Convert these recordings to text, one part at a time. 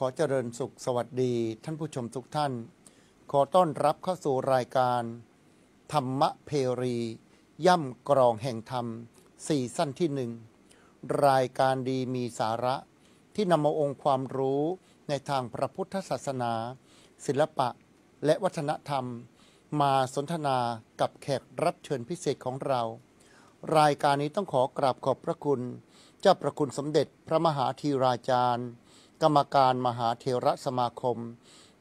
อเจริญสุขสวัสดีท่านผู้ชมทุกท่านขอต้อนรับเข้าสู่รายการธรรมเพรีย่ำกรองแห่งธรรมซีซั่นที่หนึ่งรายการดีมีสาระที่นำเอาองค์ความรู้ในทางพระพุทธศาสนาศิลปะและวัฒนธรรมมาสนทนากับแขกรับเชิญพิเศษของเรารายการนี้ต้องขอกราบขอบพระคุณเจ้าประคุณสมเด็จพระมหาธีราจารย์กรรมการมหาเถรสมาคม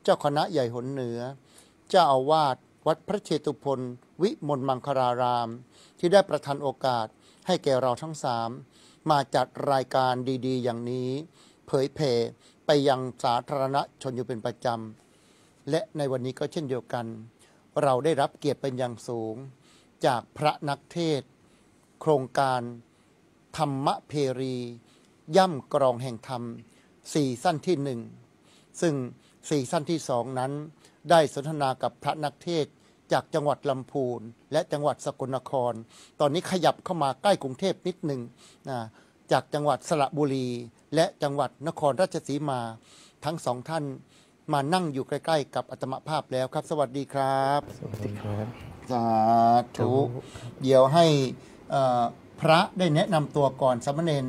เจ้าคณะใหญ่หนเหนือเจ้าอาวาสวัดพระเชตุพนวิมลมังคลารามที่ได้ประทานโอกาสให้แก่เราทั้งสามมาจัดรายการดีๆอย่างนี้เผยแผ่ไปยังสาธารณชนอยู่เป็นประจำและในวันนี้ก็เช่นเดียวกันเราได้รับเกียรติเป็นอย่างสูงจากพระนักเทศน์โครงการธรรมเพรีย่ำกรองแห่งธรรมซีซั่นที่หนึ่งซึ่งซีซั่นที่สองนั้นได้สนทนากับพระนักเทศน์จากจังหวัดลำพูนและจังหวัดสกลนครตอนนี้ขยับเข้ามาใกล้กรุงเทพนิดหนึ่งจากจังหวัดสระบุรีและจังหวัดนครราชสีมาทั้งสองท่านมานั่งอยู่ใกล้ๆกับอาตมาภาพแล้วครับสวัสดีครับสวัสดีครับสาธุเดี๋ยวให้พระได้แนะนำตัวก่อนสามเณร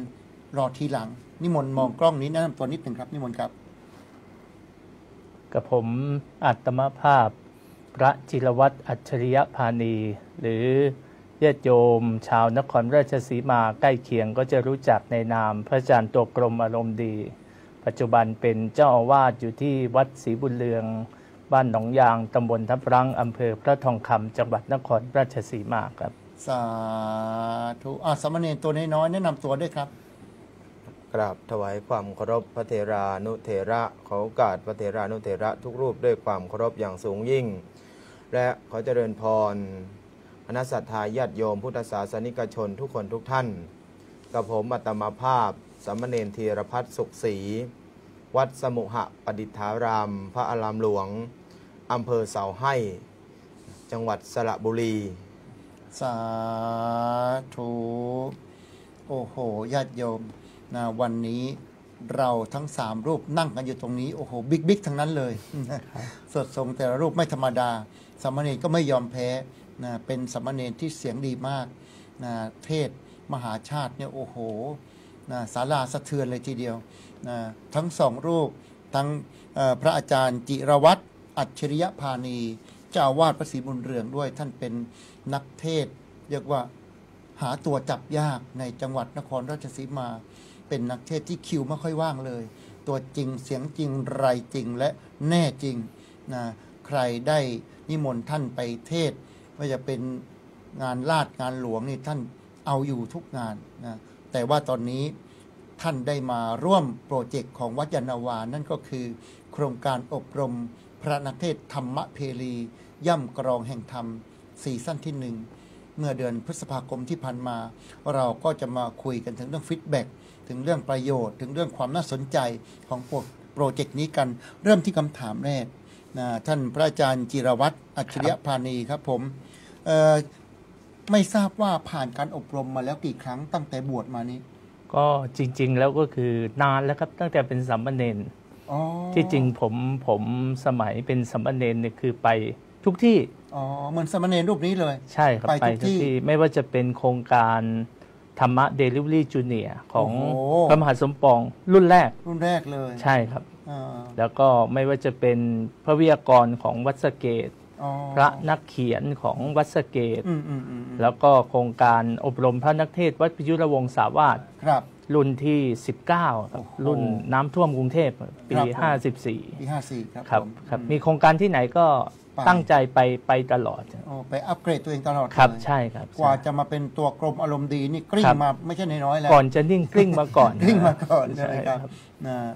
รอทีหลังนิมนต์มองกล้องนี้แนะนำตัวนิดหนึ่งครับนิมนต์ครับกับผมอาตมาภาพพระจิรวัตรอัจฉริยพานีหรือญาติโยมชาวนครราชสีมาใกล้เคียงก็จะรู้จักในนามพระอาจารย์ตัวกรมอารมณ์ดีปัจจุบันเป็นเจ้าอาวาสอยู่ที่วัดศรีบุญเรืองบ้านหนองยางตำบลทับรังอำเภอพระทองคำจังหวัดนครราชสีมาครับสาธุสามเณรตัวน้อยๆแนะนำตัวด้วยครับกราบถวายความเคารพพระเถรานุเถระขอโอกาสพระเถรานุเถระทุกรูปด้วยความเคารพอย่างสูงยิ่งและขอเจริญพรคณะศรัทธาญาติโยมพุทธศาสนิกชนทุกคนทุกท่านกับผมอาตมาภาพสามเณรธีรพัฒน์สุขศรีวัดสมุหปดิษฐารามพระอารามหลวงอำเภอเสาให้จังหวัดสระบุรีสาธุโอ้โหญาติโยมนะวันนี้เราทั้ง3รูปนั่งกันอยู่ตรงนี้โอ้โหบิ๊กทั้งนั้นเลยสดทรงแต่ละรูปไม่ธรรมดาสามเณรก็ไม่ยอมแพ้นะเป็นสามเณรที่เสียงดีมากนะเทศมหาชาติเนี่ยโอ้โหนะศาลาสะเทือนเลยทีเดียวนะทั้ง2รูปทั้งพระอาจารย์จิรวัตรอัจฉริยพานีเจ้าอาวาสพระศรีบุญเรืองด้วยท่านเป็นนักเทศเรียกว่าหาตัวจับยากในจังหวัดนครราชสีมาเป็นนักเทศที่คิวไม่ค่อยว่างเลยตัวจริงเสียงจริงไรจริงและแน่จริงนะใครได้นิมนต์ท่านไปเทศว่าจะเป็นงานลาดงานหลวงนี่ท่านเอาอยู่ทุกงานนะแต่ว่าตอนนี้ท่านได้มาร่วมโปรเจกต์ของวัดยานนาวานั่นก็คือโครงการอบรมพระนักเทศธรรมเพรีย่ำกรองแห่งธรรมซีซั่นที่1เมื่อเดือนพฤษภาคมที่ผ่านมาเราก็จะมาคุยกันถึงเรื่องฟีดแบ็กถึงเรื่องประโยชน์ถึงเรื่องความน่าสนใจของโปรเจกต์นี้กันเริ่มที่คำถามแรกนะท่านพระอาจารย์จิรวัตรอัจฉริยพานีครับผมไม่ทราบว่าผ่านการอบรมมาแล้วกี่ครั้งตั้งแต่บวชมานี้ก็จริงๆแล้วก็คือนานแล้วครับตั้งแต่เป็นสามเณรที่จริงผมสมัยเป็นสามเณรเนี่ยคือไปทุกที่เหมือนสามเณรรูปนี้เลยใช่ครับไปทุกที่ไม่ว่าจะเป็นโครงการธรรมะเดลิเวอรี่จูเนียร์ของพระมหาสมปองรุ่นแรกเลยใช่ครับแล้วก็ไม่ว่าจะเป็นพระวิทยากรของวัดสะเกษพระนักเขียนของวัดสะเกษแล้วก็โครงการอบรมพระนักเทศวัดพิยุรวงศาวาสรุ่นที่19ครับรุ่นน้ำท่วมกรุงเทพปี54ครับมีโครงการที่ไหนก็ตั้งใจไปตลอดไปอัปเกรดตัวเองตลอดครับใช่ครับกว่าจะมาเป็นตัวกรมอารมณ์ดีนี่กลิ้งมาไม่ใช่น้อยๆแล้วก่อนจะนิ่งกลิ้งมาก่อนใช่ครับ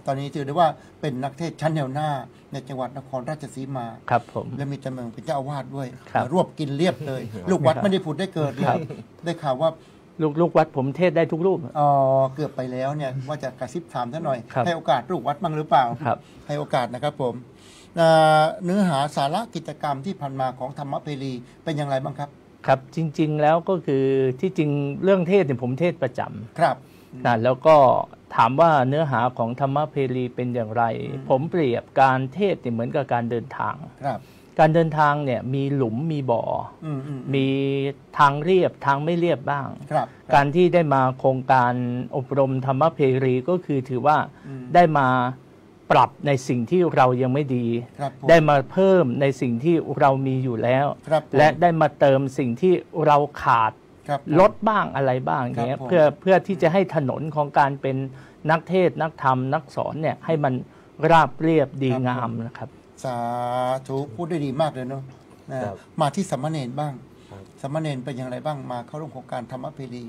ตอนนี้ถือได้ว่าเป็นนักเทศชั้นแนวหน้าในจังหวัดนครราชสีมาครับผมและมีตำแหน่งเป็นเจ้าอาวาสด้วยรวบกินเรียบเลยลูกวัดไม่ได้ผุดได้เกิดเลยได้ข่าวว่าลูกวัดผมเทศได้ทุกรูปเกือบไปแล้วเนี่ยว่าจะกระซิบถามท่านหน่อยให้โอกาสลูกวัดบ้างหรือเปล่าให้โอกาสนะครับผมเนื้อหาสาระกิจกรรมที่ผ่านมาของธรรมเพรีเป็นอย่างไรบ้างครับครับจริงๆแล้วก็คือที่จริงเรื่องเทศเนี่ยผมเทศประจำครับแล้วก็ ถามว่าเนื้อหาของธรรมเพรีเป็นอย่างไร ผมเปรียบการเทศน์เนี่ยเหมือนกับการเดินทาง ครับ การเดินทางเนี่ยมีหลุมมีบ่อ มีทางเรียบทางไม่เรียบบ้าง ครับ การที่ได้มาโครงการอบรมธรรมเพรีก็คือถือว่าได้มาปรับในสิ่งที่เรายังไม่ดี ครับผม ได้มาเพิ่มในสิ่งที่เรามีอยู่แล้ว ครับผม และได้มาเติมสิ่งที่เราขาด ครับผม ลดบ้างอะไรบ้างเงี้ย ครับผม เพื่อที่จะให้ถนนของการเป็นนักเทศน์นักธรรมนักสอนเนี่ยให้มันราบเรียบดีงามนะครับ สาธุพูดได้ดีมากเลยเนาะนะครับ มาที่สามเณรบ้าง ครับ สามเณรเป็นอย่างไรบ้างมาเข้าร่วมโครงการธรรมเพรี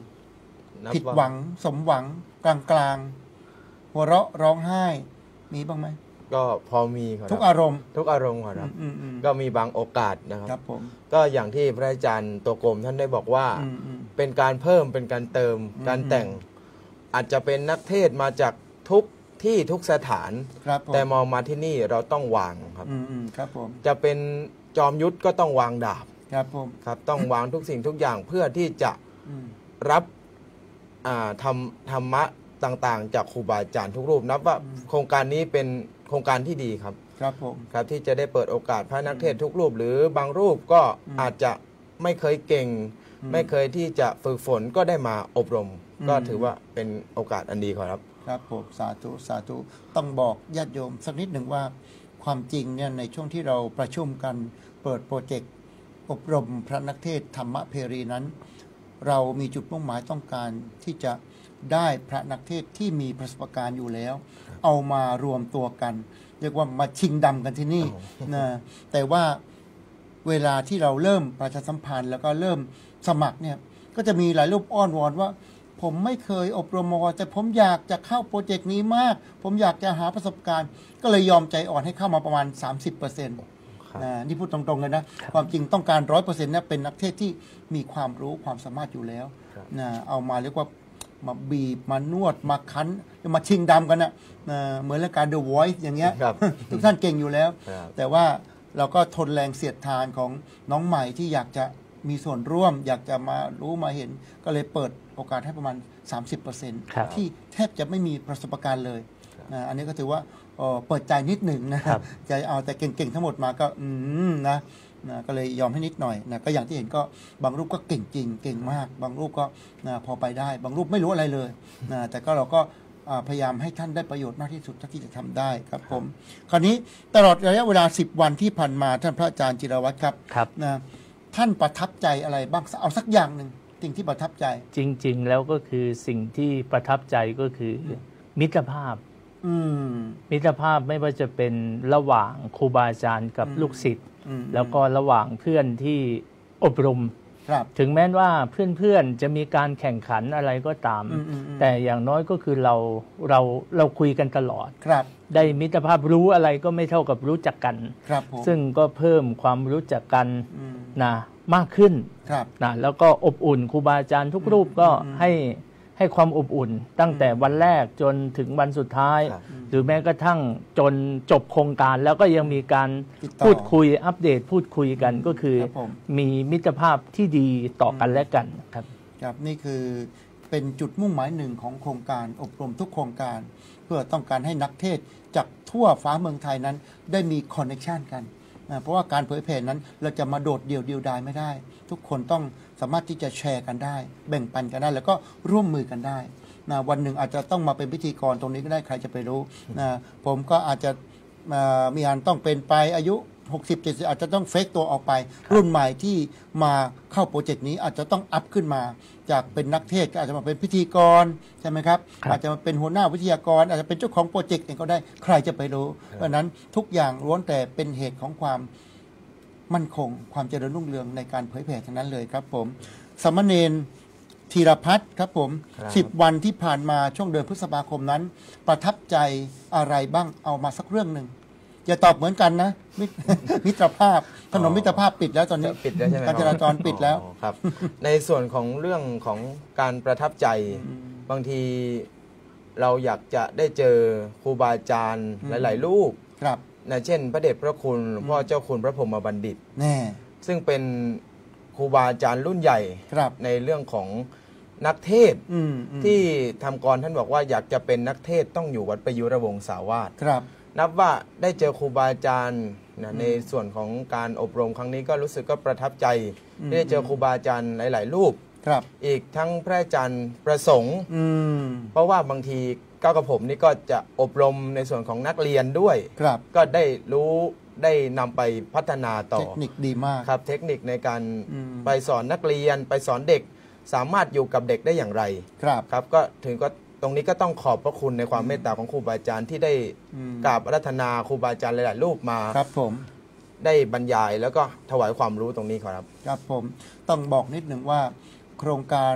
นับ ผิดหวังสมหวังกลางกลางๆหัวเราะร้องไห้มีบ้างไหม ก็พอมีครับ ทุกอารมณ์ ทุกอารมณ์ครับ อืม ก็มีบางโอกาสนะค ครั รับ บผม ก็อย่างที่พระอาจารย์ตัวกรมท่านได้บอกว่า อืม เป็นการเพิ่มเป็นการเติมการแต่ง อาจจะเป็นนักเทศน์มาจากทุกที่ทุกสถาน ครับผม แต่มองมาที่นี่เราต้องวางครับ ครับผม จะเป็นจอมยุทธก็ต้องวางดาบ ครับผม ครับ ต้องวางทุกสิ่งทุกอย่างเพื่อที่จะ อืม รับธรรมะต่างๆ จากครูบาอาจารย์ทุกรูปนับว่าโครงการนี้เป็นโครงการที่ดีครับ ครับผม ครับที่จะได้เปิดโอกาสพระนักเทศน์ทุกรูป หรือบางรูปก็อาจจะไม่เคยเก่ง ไม่เคยที่จะฝึกฝนก็ได้มาอบรม ก็ถือว่าเป็นโอกาสอันดีครับ ครับผมสาธุสาธุต้องบอกญาติโยมสักนิดหนึ่งว่าความจริงเนี่ยในช่วงที่เราประชุมกันเปิดโปรเจกต์อบรมพระนักเทศน์ธรรมเพรีนั้น เรามีจุดมุ่งหมายต้องการที่จะได้พระนักเทศน์ที่มีประสบการณ์อยู่แล้ว เอามารวมตัวกัน เรียกว่ามาชิงดำกันที่นี่นะแต่ว่าเวลาที่เราเริ่มประชาสัมพันธ์แล้วก็เริ่มสมัครเนี่ยก็จะมีหลายรูปอ้อนวอนว่า ผมไม่เคยอบรมมาก่อนแต่ผมอยากจะเข้าโปรเจกต์นี้มาก ผมอยากจะหาประสบการณ์ ก็เลยยอมใจอ่อนให้เข้ามาประมาณ 30%นี่พูดตรงๆเลยนะ ความจริงต้องการ 100%เนี่ยเป็นนักเทศน์ที่มีความรู้ความสามารถอยู่แล้วนะเอามาเรียกว่ามาบีบมานวดมาคั้นมาชิงดำกันนะเหมือนรายการ The Voice อย่างเงี้ย ครับ ทุกท่านเก่งอยู่แล้ว ครับ แต่ว่าเราก็ทนแรงเสียดทานของน้องใหม่ที่อยากจะมีส่วนร่วม อยากจะมารู้มาเห็น ก็เลยเปิดโอกาสให้ประมาณ ครับ 30%ที่แทบจะไม่มีประสบการณ์เลยนะอันนี้ก็ถือว่าเปิดใจนิดหนึ่งนะครับ จะเอาแต่เก่งๆทั้งหมดมาก็นะก็เลยยอมให้นิดหน่อยนะก็อย่างที่เห็นก็บางรูปก็เก่งจริงเก่งมาก บางรูปก็นะพอไปได้ บางรูปไม่รู้อะไรเลยนะแต่ก็เราก็พยายามให้ท่านได้ประโยชน์มากที่สุดเท่าที่จะทำได้ครับผม คราวนี้ตลอดระยะเวลา10 วันที่ผ่านมาท่านพระอาจารย์จิรวัตรครับ ครับ นะท่านประทับใจอะไรบ้างเอาสักอย่างหนึ่งสิ่งที่ประทับใจ จริง ๆ แล้วก็คือสิ่งที่ประทับใจก็คือมิตรภาพ มิตรภาพไม่ว่าจะเป็นระหว่างครูบาอาจารย์กับลูกศิษย์แล้วก็ระหว่างเพื่อนที่อบรม ครับ ถึงแม้ว่าเพื่อนๆจะมีการแข่งขันอะไรก็ตาม แต่อย่างน้อยก็คือเราคุยกันตลอด ครับ ได้มิตรภาพรู้อะไรก็ไม่เท่ากับรู้จักกัน ครับผม ซึ่งก็เพิ่มความรู้จักกันนะมากขึ้น ครับ นะแล้วก็อบอุ่นครูบาอาจารย์ทุกรูปก็ให้ความอบอุ่น ตั้งแต่วันแรกจนถึงวันสุดท้าย ครับ หรือแม้กระทั่งจนจบโครงการแล้วก็ยังมีการ ติดต่อ พูดคุยอัปเดตพูดคุยกันก็คือ ครับผม มีมิตรภาพที่ดีต่อกันและกันครับ ครับนี่คือเป็นจุดมุ่งหมายหนึ่งของโครงการอบรมทุกโครงการ เพื่อต้องการให้นักเทศน์จากทั่วฟ้าเมืองไทยนั้นได้มีคอนเนคชันกันเพราะว่าการเผยแผ่นั้นเราจะมาโดดเดี่ยวดายไม่ได้ ทุกคนต้องสามารถที่จะแชร์กันได้ แบ่งปันกันได้ แล้วก็ร่วมมือกันได้นะวันหนึ่งอาจจะต้องมาเป็นพิธีกรตรงนี้ก็ได้ใครจะไปรู้นะผมก็อาจจะมีอันต้องเป็นไปอายุ 60-70 อาจจะต้องเฟกตัวออกไป รุ่นใหม่ที่มาเข้าโปรเจกต์นี้อาจจะต้องอัพขึ้นมา จากเป็นนักเทศน์ก็อาจจะมาเป็นพิธีกรใช่ไหมครับ ครับ อาจจะมาเป็นหัวหน้าวิทยากร อาจจะเป็นเจ้าของโปรเจกต์เองก็ได้ใครจะไปรู้ เพราะฉะนั้นทุกอย่างล้วนแต่เป็นเหตุของความมั่นคง ความเจริญรุ่งเรืองในการเผยแผ่ทั้งนั้นเลยครับผมสามเณรธีรพัฒน์ครับผม ครับ 10 วันที่ผ่านมาช่วงเดือนพฤษภาคมนั้น ประทับใจอะไรบ้างเอามาสักเรื่องหนึ่งอย่าตอบเหมือนกันนะ มิตรภาพถนนมิตรภาพปิดแล้วตอนนี้ ปิดแล้วใช่ไหม การจราจรปิดแล้ว อ๋อครับ ในส่วนของเรื่องของการประทับใจบางทีเราอยากจะได้เจอครูบาอาจารย์หลาย ๆ รูป ครับ นะเช่น พระเดชพระคุณหลวงพ่อเจ้าคุณพระพรหมบัณฑิต แน่ ซึ่งเป็นครูบาอาจารย์รุ่นใหญ่ ครับ ในเรื่องของ นักเทศน์ที่ทำกรท่านบอกว่าอยากจะเป็นนักเทศน์ต้องอยู่วัดประยุรวงศาวาสครับนับว่าได้เจอครูบาอาจารย์ในส่วนของการอบรมครั้งนี้ก็รู้สึกก็ประทับใจที่ได้เจอครูบาอาจารย์หลายๆรูปอีกทั้งพระอาจารย์ประสงค์เพราะว่าบางทีก้าวกับผมนี่ก็จะอบรมในส่วนของนักเรียนด้วยก็ได้รู้ได้นำไปพัฒนาต่อเทคนิคดีมากครับเทคนิคในการไปสอนนักเรียนไปสอนเด็กสามารถอยู่กับเด็กได้อย่างไรครับก็ถึงก็ตรงนี้ก็ต้องขอบพระคุณในความเมตตาของครูบาอาจารย์ที่ได้กราบอาราธนาครูบาอาจารย์หลายๆรูปมาครับผมได้บรรยายแล้วก็ถวายความรู้ตรงนี้ครับครับผมต้องบอกนิดหนึ่งว่าโครงการ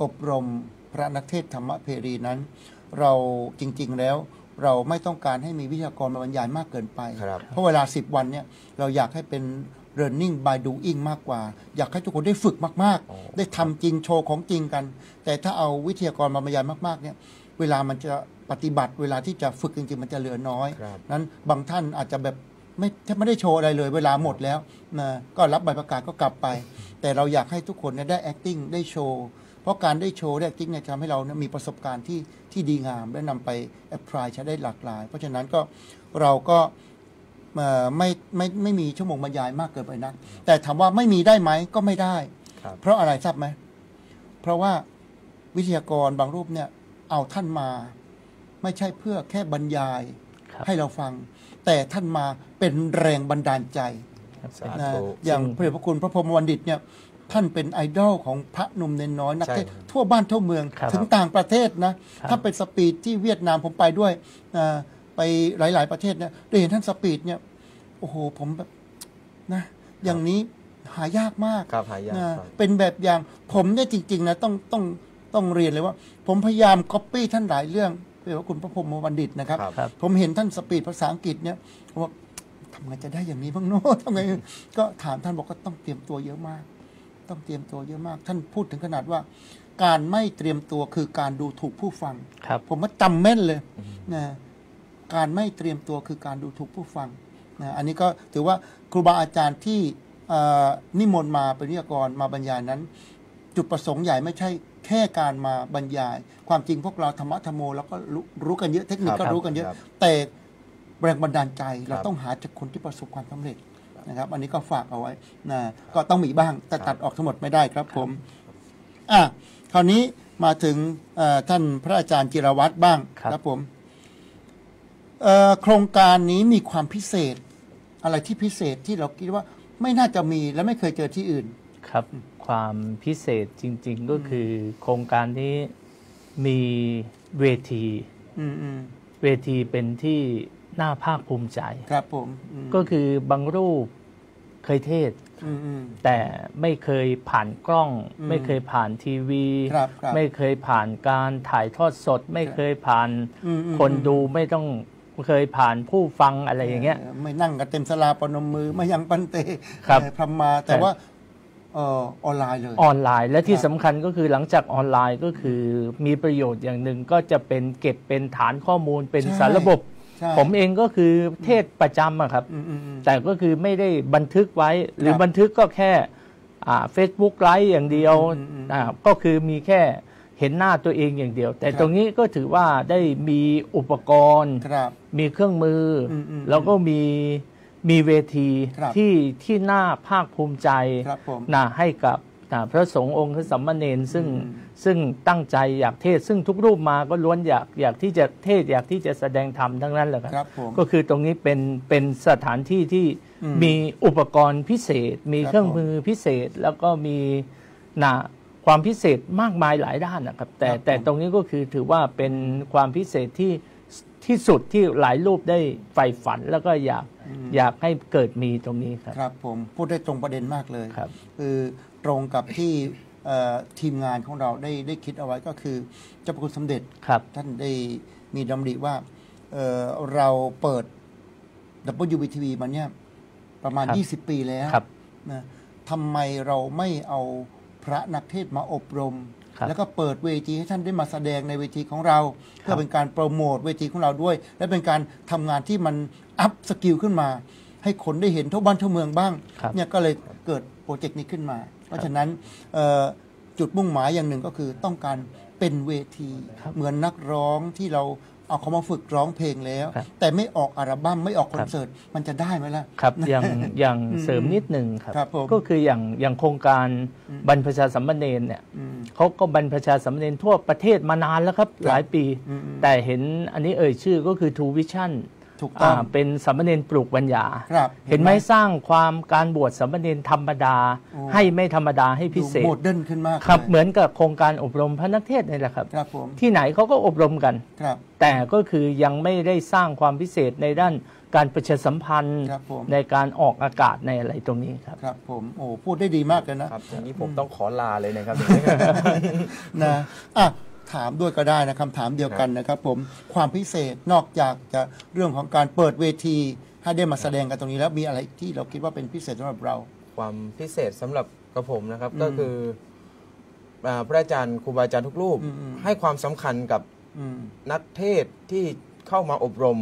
อบรมพระนักเทศธรรมเพรีนั้นเราจริงๆแล้วเราไม่ต้องการให้มีวิทยากรมาบรรยายมากเกินไปเพราะเวลา10 วันเนี่ยเราอยากให้เป็น learning by doing มากกว่าอยากให้ทุกคนได้ฝึกมากๆได้ทำจริงโชว์ของจริงกันแต่ถ้าเอาวิทยากรมาบรรยายมากๆเนี่ยเวลามันจะปฏิบัติเวลาที่จะฝึกจริงๆมันจะเหลือน้อยนั้นบางท่านอาจจะแบบไม่ได้โชว์อะไรเลยเวลาหมดแล้วนะก็รับใบประกาศก็กลับไปแต่เราอยากให้ทุกคนได้ acting ได้โชว์เพราะการได้โชว์ได้ acting เนี่ยทำให้เรามีประสบการณ์ที่ดีงามและนำไป apply ใช้ได้หลากหลายเพราะฉะนั้นก็เราก็ไม่มีชั่วโมงบรรยายมากเกินไปนักแต่ถามว่าไม่มีได้ไหมก็ไม่ได้เพราะอะไรทราบไหมเพราะว่าวิทยากรบางรูปเนี่ยเอาท่านมาไม่ใช่เพื่อแค่บรรยายให้เราฟังแต่ท่านมาเป็นแรงบันดาลใจนะอย่างพระเดชพระคุณพระพรหมวรรณดิตเนี่ยท่านเป็นไอดอลของพระหนุ่มเนนน้อยนักเทศทั่วบ้านทั่วเมืองถึงต่างประเทศนะถ้าเป็นสปีดที่เวียดนามผมไปด้วยไปหลายๆประเทศเนี่ยได้เห็นท่านสปีดเนี่ยโอ้โหผมแบบนะอย่างนี้หายากมากนะเป็นแบบอย่างผมเนี่ยจริงๆนะต้องเรียนเลยว่าผมพยายามก๊อปปี้ท่านหลายเรื่องเรียกว่าคุณพระพรหมวรรณดิตนะครับผมเห็นท่านสปีดภาษาอังกฤษเนี่ยผมว่าทำไงจะได้อย่างนี้บ้างเนาะทำไงก็ถามท่านบอกก็ต้องเตรียมตัวเยอะมากต้องเตรียมตัวเยอะมากท่านพูดถึงขนาดว่าการไม่เตรียมตัวคือการดูถูกผู้ฟังผมว่าจำแม่นเลยนะการไม่เตรียมตัวคือการดูถูกผู้ฟังนะอันนี้ก็ถือว่าครูบาอาจารย์ที่นิมนต์มาเป็นวิทยากรมาบรรยายนั้นจุดประสงค์ใหญ่ไม่ใช่แค่การมาบรรยายความจริงพวกเราธรรมะธรรมโมแล้วก็รู้กันเยอะเทคนิคก็รู้กันเยอะแต่แรงบันดาลใจเราต้องหาจากคนที่ประสบความสำเร็จนะครับอันนี้ก็ฝากเอาไว้นะก็ต้องมีบ้างแต่ตัดออกทั้งหมดไม่ได้ครับผมคราวนี้มาถึงท่านพระอาจารย์จิรวัตรบ้างครับผมโครงการนี้มีความพิเศษอะไรที่พิเศษที่เราคิดว่าไม่น่าจะมีและไม่เคยเจอที่อื่นครับความพิเศษจริงๆก็คือโครงการนี้มีเวทีเป็นที่น่าภาคภูมิใจครับผมก็คือบางรูปเคยเทศแต่ไม่เคยผ่านกล้องไม่เคยผ่านทีวีไม่เคยผ่านการถ่ายทอดสดไม่เคยผ่านคนดูไม่ต้องเคยผ่านผู้ฟังอะไรอย่างเงี้ยไม่นั่งกันเต็มศาลาปนมมือไม่ยังปันเตพรหมมาแต่ว่าออนไลน์เลยออนไลน์และที่สำคัญก็คือหลังจากออนไลน์ก็คือมีประโยชน์อย่างหนึ่งก็จะเป็นเก็บเป็นฐานข้อมูลเป็นสารระบบผมเองก็คือเทศประจำครับแต่ก็คือไม่ได้บันทึกไว้หรือบันทึกก็แค่Facebook ไลฟ์อย่างเดียวก็คือมีแค่เห็นหน้าตัวเองอย่างเดียวแต่ตรงนี้ก็ถือว่าได้มีอุปกรณ์มีเครื่องมือแล้วก็มีเวทีที่น่าภาคภูมิใจให้กับพระสงฆ์องค์สัมมาเนรซึ่งตั้งใจอยากเทศซึ่งทุกรูปมาก็ล้วนอยากที่จะเทศอยากที่จะแสดงธรรมทั้งนั้นแหละครับก็คือตรงนี้เป็นสถานที่ที่มีอุปกรณ์พิเศษมีเครื่องมือพิเศษแล้วก็มีความพิเศษมากมายหลายด้านนะครับแต่ตรงนี้ก็คือถือว่าเป็นความพิเศษที่สุดที่หลายรูปได้ใฝ่ฝันแล้วก็อยากให้เกิดมีตรงนี้ครับครับผมพูดได้ตรงประเด็นมากเลยคือตรงกับที่ทีมงานของเราได้คิดเอาไว้ก็คือเจ้าพระคุณสมเด็จท่านได้มีดำริว่าเราเปิด WBTV มาเนี่ยประมาณ20 ปีแล้วนะทำไมเราไม่เอาพระนักเทศมาอบรมแล้วก็เปิดเวทีให้ท่านได้มาแสดงในเวทีของเราเพื่อเป็นการโปรโมทเวทีของเราด้วยและเป็นการทำงานที่มันอัพสกิลขึ้นมาให้คนได้เห็นทั่วบ้านทั่วเมืองบ้างเนี่ยก็เลยเกิดโปรเจกต์นี้ขึ้นมาเพราะฉะนั้น จุดมุ่งหมายอย่างหนึ่งก็คือต้องการเป็นเวที เหมือนนักร้องที่เราเอาเขามาฝึกร้องเพลงแล้ว แต่ไม่ออกอัลบั้มไม่ออกคอนเสิร์ตมันจะได้ไหมล่ะ ครับอย่างเสริมนิดหนึ่งครับ ครับผม ก็คืออย่างโครงการบรรพชาสัมมเนรเนี่ยเขาก็บรรพชาสัมมเนรทั่วประเทศมานานแล้วครับหลายปี แต่เห็นอันนี้ชื่อก็คือ True Vision ถูกต้อง เป็นสามเณรปลูกปัญญา ครับ เห็นไหมสร้างความการบวชสามเณรธรรมดา ให้ไม่ธรรมดาให้พิเศษ โมเดิร์นขึ้นมาก ครับ ลย เหมือนกับโครงการอบรมพระนักเทศน์นี่แหละครับ ครับผม ที่ไหนเขาก็อบรมกัน ครับ แต่ก็คือยังไม่ได้สร้างความพิเศษในด้านการประชาสัมพันธ์ ครับผม ในการออกอากาศในอะไรตรงนี้ครับ ครับผมโอ้พูดได้ดีมากเลยนะครับ อย่างนี้ผมต้องขอลาเลยนะครับ นะอ่ะถามด้วยก็ได้นะคำถามเดียวกันนะครับผมความพิเศษนอกจากจะเรื่องของการเปิดเวทีให้ได้มาแสดงกันตรงนี้แล้วมีอะไรที่เราคิดว่าเป็นพิเศษสำหรับเรา ความพิเศษสำหรับกระผมนะครับก็คือพระอาจารย์ครูบาอาจารย์ทุกรูปให้ความสำคัญกับนักเทศน์ที่เข้ามาอบรม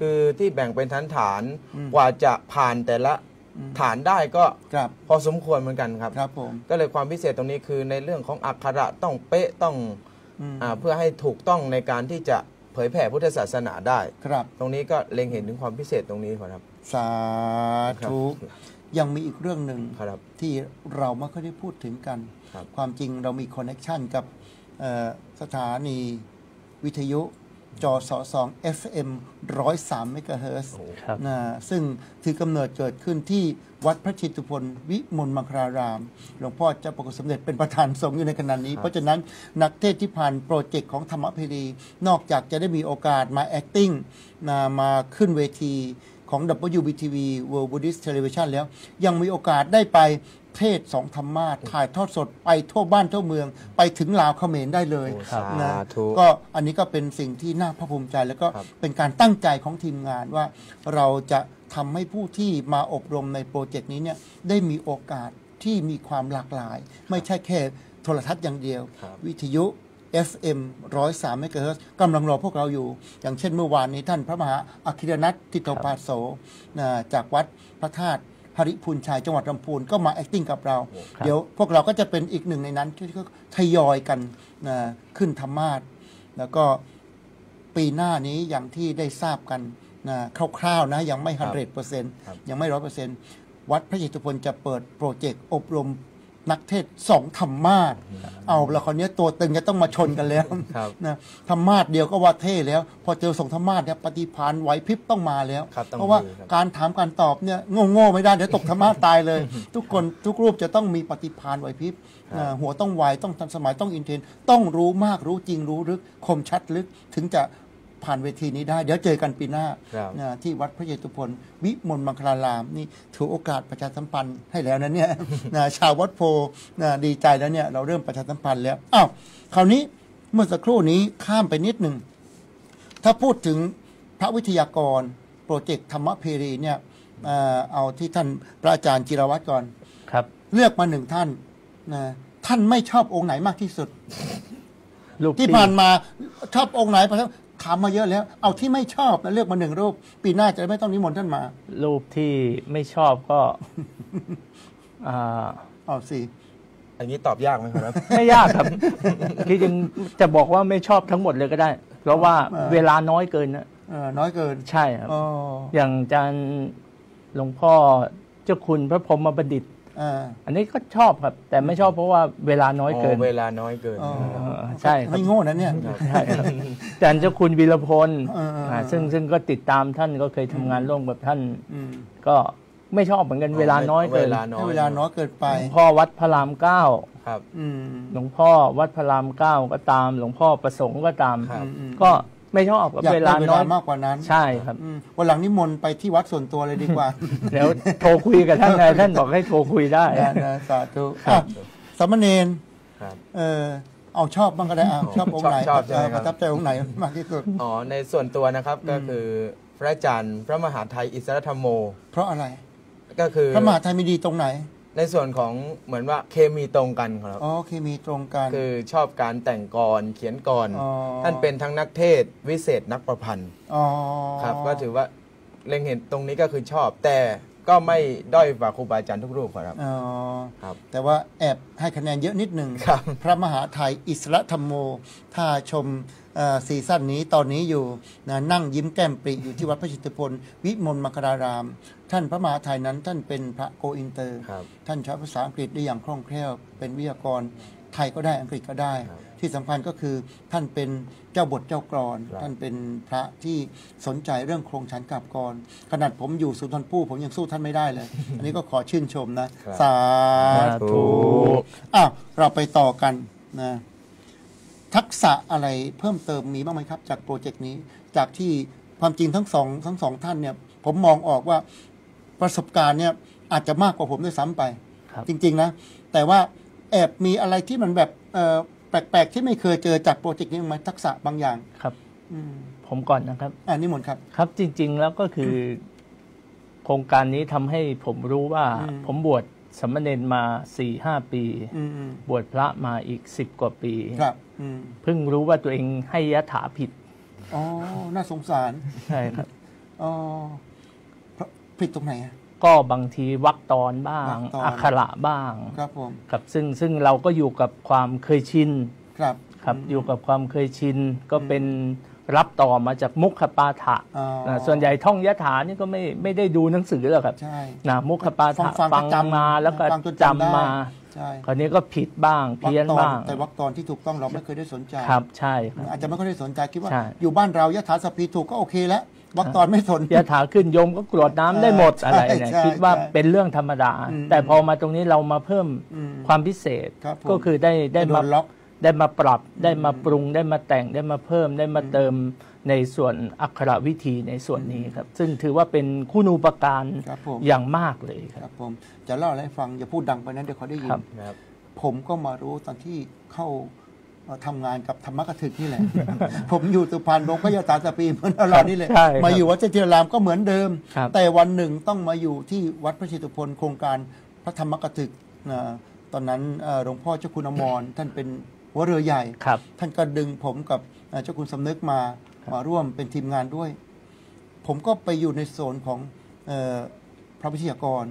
คือที่แบ่งเป็นฐานกว่าจะผ่านแต่ละฐานได้ก็ ครับ พอสมควรเหมือนกันครับ ครับผม ก็เลยความพิเศษตรงนี้คือในเรื่องของอักขระต้องเป๊ะต้องเพื่อให้ถูกต้องในการที่จะเผยแผ่พุทธศาสนาได้ ครับ ตรงนี้ก็เล็งเห็นถึงความพิเศษตรงนี้ครับ สาธุยังมีอีกเรื่องหนึ่ง ครับ ที่เราไม่ค่อยได้พูดถึงกัน ครับ ความจริงเรามีคอนเน็ชันกับสถานีวิทยุจอส2 FM 103 เมกะเฮิรตซ์ ครับ นะซึ่งถือกำเนิดเกิดขึ้นที่วัดพระชิตุพนวิมลมังคลาราม หลวงพ่อเจ้าประคุณสมเด็จเป็นประธานสงฆ์อยู่ในขณะนี้ เพราะฉะนั้นนักเทศน์ที่ผ่านโปรเจกต์ของธรรมเพรีนอกจากจะได้มีโอกาสมา acting มาขึ้นเวทีของ WBTV World Buddhist Television แล้ว ยังมีโอกาสได้ไปเทศสองธรรมาสถ่ายทอดสดไปทั่วบ้านทั่วเมือง ไปถึงลาวเขมรได้เลย โอ้สา นะ ธุ ก็อันนี้ก็เป็นสิ่งที่น่าภาคภูมิใจ แล้วก็ ครับ เป็นการตั้งใจของทีมงานว่าเราจะทำให้ผู้ที่มาอบรมในโปรเจกต์นี้เนี่ยได้มีโอกาสที่มีความหลากหลาย ไม่ใช่แค่โทรทัศน์อย่างเดียว ครับ วิทยุ FM 103 เมกะเฮิรตซ์กำลังรอพวกเราอยู่ อย่างเช่นเมื่อวานนี้ท่านพระมหาอคิรนัททิโตปาโสจากวัดพระธาตุหริพูนชัยจังหวัดลำพูนก็มา acting กับเรา ครับ เดี๋ยวพวกเราก็จะเป็นอีกหนึ่งในนั้นที่ทยอยกันขึ้นธรรมาสน์แล้วก็ปีหน้านี้อย่างที่ได้ทราบกันคร่าวๆนะยังไม่ 100% ยังไม่ 100%วัดพระเยตุพนจะเปิดโปรเจกต์อบรมนักเทศน์สองธรรมาสน์เอาละคราวนี้ตัวตึงจะต้องมาชนกันแล้ว ครับ นะธรรมาสน์เดียวก็ว่าเท่แล้ว พอเจอสองธรรมาสน์เนี่ยปฏิภาณไหวพริบต้องมาแล้ว ครับต้อง เพราะว่า มีครับ การถามการตอบเนี่ยโง่ๆไม่ได้เดี๋ยวตกธรรมาสน์ตายเลย ทุกคนทุกรูปจะต้องมีปฏิภาณไหวพริบหัวต้องไวต้องทันสมัยต้องอินเทนต้องรู้มากรู้จริงรู้ลึกคมชัดลึกถึงจะผ่านเวทีนี้ได้ เดี๋ยวเจอกันปีหน้า ครับ ที่วัดพระเยตุพนวิมลมังคลาราม นี่ถือโอกาสประชาสัมพันธ์ให้แล้วนะเนี่ย ชาววัดโพดีใจแล้วเนี่ยเราเริ่มประชาสัมพันธ์แล้วอ้าวคราวนี้เมื่อสักครู่นี้ข้ามไปนิดหนึ่ง ถ้าพูดถึงพระวิทยากรโปรเจกต์ธรรมเพรีเนี่ยเอาที่ท่านพระอาจารย์จิรวัตรก่อน ครับ เลือกมาหนึ่งท่านท่านไม่ชอบองค์ไหนมากที่สุด รูป ที่ผ่านมาชอบองค์ไหนถามมาเยอะแล้ว เอาที่ไม่ชอบนะเลือกมาหนึ่งรูป ปีหน้าจะไม่ต้องนิมนต์ท่านมา รูปที่ไม่ชอบก็ เอาสิ อันนี้ตอบยากไหมครับ ไม่ยากครับ ที่จริงจะบอกว่าไม่ชอบทั้งหมดเลยก็ได้ เพราะว่าเวลาน้อยเกินนะ น้อยเกิน ใช่ครับ อ๋อ อย่างอาจารย์หลวงพ่อเจ้าคุณพระพรหมบัณฑิต อันนี้ก็ชอบครับ แต่ไม่ชอบเพราะว่าเวลาน้อยเกิน เวลาน้อยเกิน ใช่ครับ ไม่โง่นะเนี่ย ใช่ครับอาจารย์เจ้าคุณวีรพล อ่า ซึ่งก็ติดตามท่านก็เคยทำงานร่วมกับท่าน ก็ไม่ชอบเหมือนกันเวลาน้อยเกิน เวลาน้อย ให้เวลาน้อยเกินไป หลวงพ่อวัดพระรามเก้า ครับ หลวงพ่อวัดพระรามเก้าก็ตาม หลวงพ่อประสงค์ก็ตาม ครับ ก็ไม่ชอบกับ อยาก เว ได้ ลา เว น้อ ลาย มากกว่านั้น ใช่ครับ วันหลังนิมนต์ไปที่วัดส่วนตัวเลยดีกว่า เดี๋ยวโทรคุยกับท่านไงท่านบอกให้โทรคุยได้ นะสาธุอ่ะสามเณร ครับ เอาชอบบ้างก็ได้ชอบองค์ไหน ชอบใช่ไหมครับ ประทับใจองค์ไหนมากที่สุด อ๋อในส่วนตัวนะครับก็คือพระอาจารย์พระมหาไทยอิสรธรรมโม เพราะอะไร ก็คือ พระมหาไทยมีดีตรงไหน ในส่วนของเหมือนว่าเคมีตรงกันครับ อ๋อเคมีตรงกัน คือชอบการแต่งกรเขียนกร อ๋อ ท่านเป็นทั้งนักเทศน์วิเศษนักประพันธ์ อ๋อ ครับก็ถือว่าเล็งเห็นตรงนี้ก็คือชอบ แต่ ก็ไม่ด้อยกว่าครูบาอาจารย์ทุกรูปครับ อ๋อ ครับ แต่ว่าแอบให้คะแนนเยอะนิดหนึ่ง ครับ พระมหาไทยอิสระธรรมโม ถ้าชมซีซั่นนี้ตอนนี้อยู่นะนั่งยิ้มแก้มปริอยู่ที่วัดพระชิตพลวิมลมังคลาราม ท่านพระมหาไทยนั้นท่านเป็นพระโกอินเตอร์ ครับ ท่านใช้ภาษาอังกฤษได้อย่างคล่องแคล่ว เป็นวิทยากรไทยก็ได้อังกฤษก็ได้ ครับ ที่สำคัญก็คือท่านเป็นเจ้าบทเจ้ากรอน ครับ ท่านเป็นพระที่สนใจเรื่องโครงฉันกาบกรขนาดผมอยู่สุนทรภู่ผมยังสู้ท่านไม่ได้เลย อันนี้ก็ขอชื่นชมนะ ครับ สาธุ อ้าวเราไปต่อกันนะทักษะอะไรเพิ่มเติมมีบ้างไหมครับ จากโปรเจกต์นี้ จากที่ความจริงทั้งสองท่านเนี่ย ผมมองออกว่าประสบการณ์เนี่ยอาจจะมากกว่าผมด้วยซ้ำไป ครับ จริง ๆ นะ แต่ว่าแอบมีอะไรที่มันแบบแปลก ๆ ที่ไม่เคยเจอจากโปรเจกต์นี้มั้ยทักษะบางอย่าง ครับ อืม ผมก่อนนะครับ นิมนต์ครับ ครับจริง ๆ แล้วก็คือโครงการนี้ทำให้ผมรู้ว่า อืม ผมบวชสามเณรมา 4-5 ปี อืม บวชพระมาอีก 10 กว่าปี ครับ อืม เพิ่งรู้ว่าตัวเองให้ยถาผิด อ๋อน่าสงสาร ใช่ครับ อ๋อเพราะผิดตรงไหนอะ ก็บางทีวรรคตอนบ้าง วรรคตอน อักขระบ้าง ครับผม ครับซึ่งเราก็อยู่กับความเคยชิน ครับ ครับอยู่กับความเคยชินก็เป็นรับต่อมาจากมุขปาฐะ อ๋อ นะส่วนใหญ่ท่องยถานี่ก็ไม่ได้ดูหนังสือหรอกครับ ใช่ นะมุขปาฐะ ฟั ฟั ง ง จำ มาแล้วก็ ฟังจน จำ จำได้ มา ใช่ คราวนี้ก็ผิดบ้างเพี้ยนบ้าง แต่วรรคตอนที่ถูกต้องเราไม่เคยได้สนใจ ครับใช่ครับ อาจจะไม่ค่อยได้สนใจคิดว่า ใช่ อยู่บ้านเรายถาสพพีถูกก็โอเคแล้ววรรคตอนไม่สน ยถาขึ้นโยมก็กรวดน้ำได้หมด ใช่ อะไรเนี่ย ใช่ คิดว่า ใช่ เป็นเรื่องธรรมดา อืม แต่พอมาตรงนี้เรามาเพิ่ม อืม ความพิเศษ ครับผม ก็คือได้ โด มาน ล็อก ได้มาปรับได้มาปรุงได้มาแต่งได้มาเพิ่มได้มาเติมในส่วนอักขระวิธีในส่วนนี้ครับ ซึ่งถือว่าเป็นคุณูปการ ครับผม อย่างมากเลยค ค รั รั บบ ผมจะเล่าอะไรให้ฟังอย่าพูดดังไปนั้นเดี๋ยวเขาได้ยิ ครั น บ ครับ ผมก็มารู้ตอนที่เข้าทำงานกับธรรมกถึกนี่แหละ ผมอยู่สุพรรณผมก็ยถาสพพีเหมือนเรานี่แหละ ใช่ครับ มาอยู่วัดเจริญรามก็เหมือนเดิม ครับ แต่วันหนึ่งต้องมาอยู่ที่วัดพระชิตพลโครงการพระธรรมกถึกตอนนั้นหลวงพ่อเจ้าคุณอมรท่านเป็นหัวเรือใหญ่ ครับ ท่านก็ดึงผมกับเจ้าคุณสำนึกมาร่วมเป็นทีมงานด้วย ผมก็ไปอยู่ในโซนของพระวิทยากร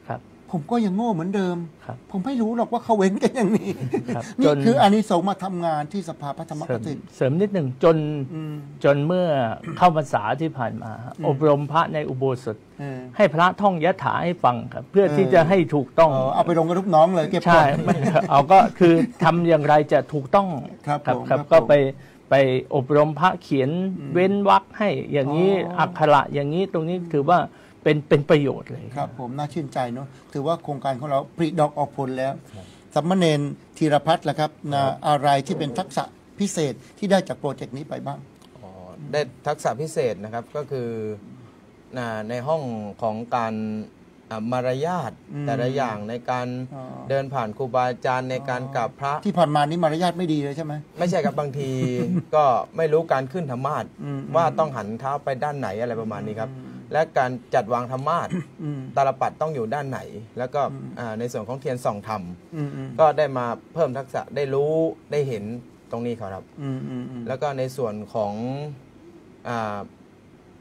ครับ ผมก็ยังโง่เหมือนเดิม ครับ ผมไม่รู้หรอกว่าเขาเว้นกันอย่างนี้ ครับ นี่ จน คืออานิสงส์มาทำงานที่สภาพระธรรมกถึก เสริมนิดหนึ่งจนเมื่อเข้าพรรษาที่ผ่านมา อบรมพระในอุโบสถ เออ ให้พระท่องยถาให้ฟังครับ เพื่อที่จะให้ถูกต้อง เอาไปลงกับลูกน้องเลยเก็บก่ ใช่ อน ไม่เอาก็คือทำอย่างไรจะถูกต้อง ครับผม ครับ ครับ ก็ ผม ไปอบรมพระเขียนเว้นวรรคให้อย่างนี้ อ๋ออั อักขระอย่างนี้ตรงนี้ถือว่าเป็นประโยชน์เลย ครับผมน่าชื่นใจเนาะถือว่าโครงการของเราปริดอกออกผลแล้วสามเณรธีรพัฒน์ล่ะครับอะไรที่เป็นทักษะพิเศษที่ได้จากโปรเจกต์นี้ไปบ้าง อ๋อได้ทักษะพิเศษนะครับก็คือในห้องของการมารยาท อืม แต่ละอย่างในการ อ๋อ เดินผ่านครูบาอาจารย์ในการกราบพระ ที่ผ่านมานี้มารยาทไม่ดีเลยใช่ไหม ไม่ใช่ครับบางที ก็ไม่รู้การขึ้นธรรมาสน์ อืม ว่าต้องหันเท้าไปด้านไหนอะไรประมาณนี้ครับ และการจัดวางธรรมาสน์ อืม ตาลปัดต้องอยู่ด้านไหน แล้วก็ในส่วนของเทียนส่องธรรม อืมอืม ก็ได้มาเพิ่มทักษะได้รู้ได้เห็นตรงนี้ครับ อืมอืมอืม แล้วก็ในส่วนของ